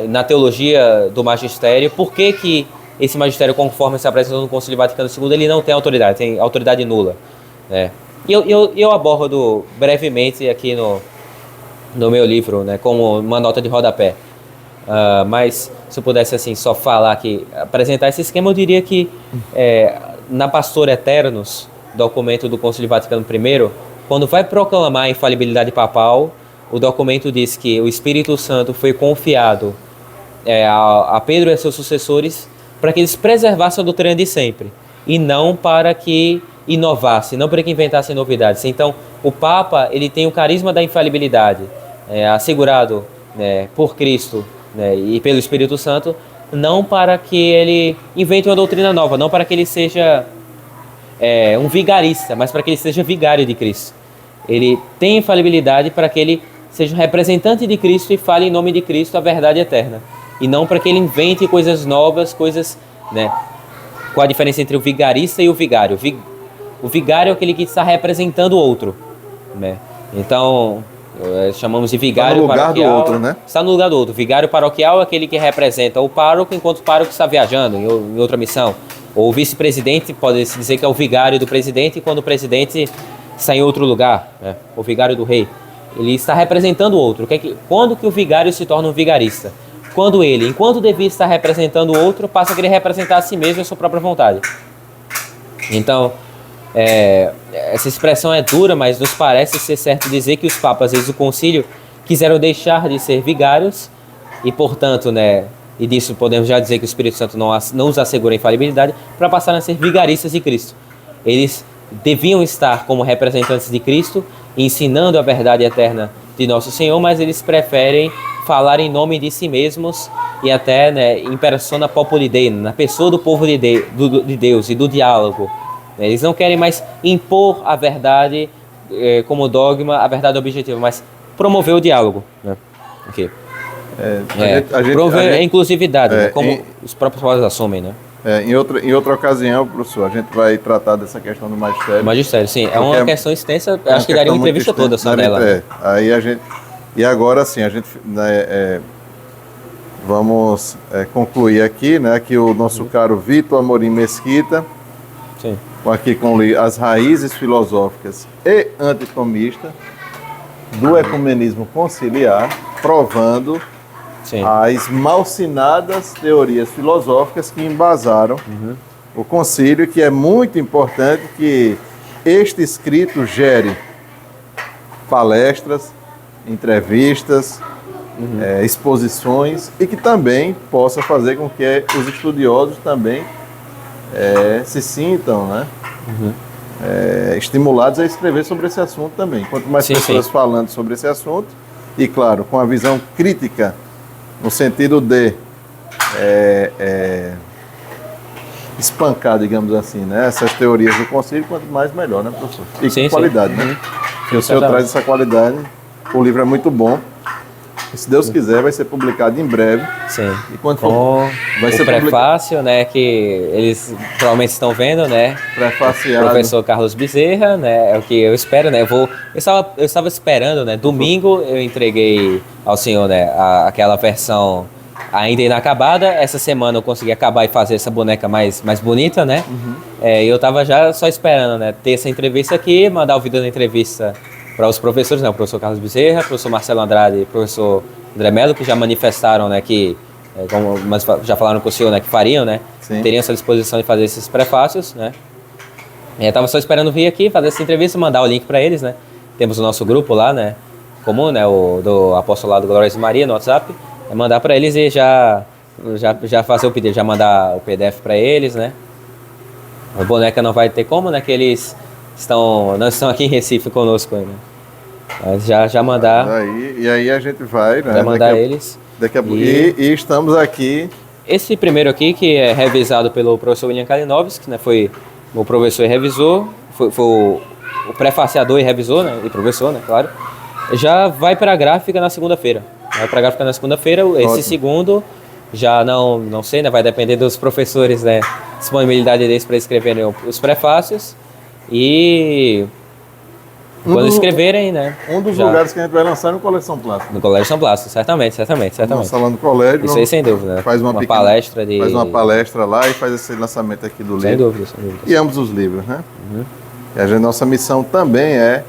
na teologia do magistério, por que esse magistério, conforme se apresentou no Concílio Vaticano II, ele não tem autoridade, tem autoridade nula, né? E eu abordo brevemente aqui no meu livro, né, como uma nota de rodapé. Mas se eu pudesse assim só falar aqui, apresentar esse esquema, eu diria que na Pastor Aeternus, documento do Concílio Vaticano I, quando vai proclamar a infalibilidade papal, o documento diz que o Espírito Santo foi confiado a Pedro e a seus sucessores para que eles preservassem a doutrina de sempre e não para que inovassem, não para que inventassem novidades. Então, o Papa ele tem o carisma da infalibilidade assegurado, né, por Cristo, né, e pelo Espírito Santo, não para que ele invente uma doutrina nova, não para que ele seja um vigarista, mas para que ele seja vigário de Cristo. Ele tem infalibilidade para que ele seja um representante de Cristo e fale em nome de Cristo a verdade eterna. E não para que ele invente coisas novas, coisas, né? Qual a diferença entre o vigarista e o vigário? O vigário é aquele que está representando o outro, né? Então, chamamos de vigário paroquial. Está no lugar do outro, né? Está no lugar do outro. Vigário paroquial é aquele que representa o pároco, enquanto o pároco está viajando em outra missão. Ou o vice-presidente pode-se dizer que é o vigário do presidente, quando o presidente está em outro lugar, né? O vigário do rei. Ele está representando o outro. Quando que o vigário se torna um vigarista? Quando ele, enquanto devia estar representando o outro, passa a querer representar a si mesmo e a sua própria vontade. Então, essa expressão é dura, mas nos parece ser certo dizer que os papas, desde o concílio, quiseram deixar de ser vigários e, portanto, né, e disso podemos já dizer que o Espírito Santo não os assegura a infalibilidade, para passar a ser vigaristas de Cristo. Eles deviam estar como representantes de Cristo, ensinando a verdade eterna de Nosso Senhor, mas eles preferem falar em nome de si mesmos e até, né, em persona populi Dei, na pessoa do povo de Deus e do diálogo. Eles não querem mais impor a verdade como dogma, a verdade objetiva, mas promover o diálogo, né? Okay. Promover a inclusividade, né? Como os próprios padres assumem, né? Em outra ocasião, professor, a gente vai tratar dessa questão do magistério. Magistério, sim. É uma questão extensa, acho que daria uma entrevista toda só dela. Aí a gente... E agora sim, a gente vamos concluir aqui, né, que o nosso caro Vitor Amorim Mesquita, sim, aqui com as raízes filosóficas e antitomistas do ecumenismo conciliar, provando as malsinadas teorias filosóficas que embasaram o concílio, que é muito importante que este escrito gere palestras, entrevistas, exposições, e que também possa fazer com que os estudiosos também se sintam, né, estimulados a escrever sobre esse assunto também. Quanto mais pessoas falando sobre esse assunto, e claro, com a visão crítica, no sentido de espancar, digamos assim, né, essas teorias do concílio, quanto mais melhor, né, professor? E com qualidade, né? E o senhor traz essa qualidade. O livro é muito bom. E, se Deus quiser, vai ser publicado em breve. Sim. E quando for, vai ser prefácio, né, que eles provavelmente estão vendo, né? Prefaciado. Professor Carlos Bezerra, né? É o que eu espero, né? Eu estava esperando, né? Domingo eu entreguei ao senhor, né, aquela versão ainda inacabada. Essa semana eu consegui acabar e fazer essa boneca mais bonita, né? Eu estava já só esperando, né, ter essa entrevista aqui, mandar o vídeo da entrevista para os professores, né, o professor Carlos Bezerra, o professor Marcelo Andrade e o professor André Melo, que já manifestaram, né, que, mas já falaram com o senhor, né, que fariam, né, Sim. teriam essa disposição de fazer esses prefácios, né. Eu estava só esperando vir aqui, fazer essa entrevista, mandar o link para eles, né. Temos o nosso grupo lá, né, comum, né, o do Apostolado Glórias de Maria no WhatsApp, mandar para eles e já fazer o pedido, já mandar o PDF para eles, né. A boneca não vai ter como, né, que eles não estão aqui em Recife conosco, né. Mas já mandar. E aí a gente vai, né? Vai mandar eles. Daqui a pouco. E estamos aqui. Esse primeiro aqui, que é revisado pelo professor William Kalinowski, né? Foi o professor e revisor, foi o prefaciador e revisor, né? E professor, né? Claro. Já vai para a gráfica na segunda-feira. Vai para a gráfica na segunda-feira. Esse segundo, já não sei, né? Vai depender dos professores, né? Disponibilidade deles para escreverem os prefácios. E quando escreverem, né? Um dos lugares que a gente vai lançar é no Colégio São Blas. No Colégio São Blas, certamente. Vamos lá no colégio. Isso aí, sem dúvida. Faz uma pequena palestra de... Faz uma palestra lá e faz esse lançamento aqui do livro. Sem dúvida, sem dúvida. E ambos os livros, né? E a nossa missão também é...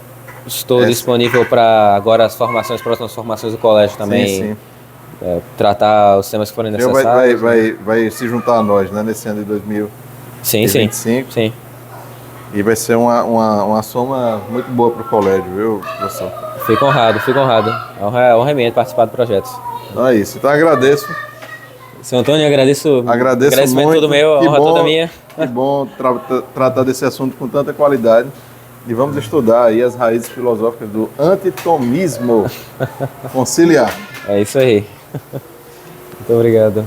Estou disponível para agora as próximas formações do colégio também. Sim. Tratar os temas que forem necessários. Vai se juntar a nós, né? Nesse ano de 2025. Sim. E vai ser uma soma muito boa para o colégio, viu, professor? Fico honrado. Honra minha de participar do projeto. Então é isso. Então agradeço. Seu Antônio, agradeço muito. Todo meu, a honra toda minha. Que bom tratar desse assunto com tanta qualidade. E vamos estudar aí as raízes filosóficas do antitomismo conciliar. É isso aí. Muito obrigado.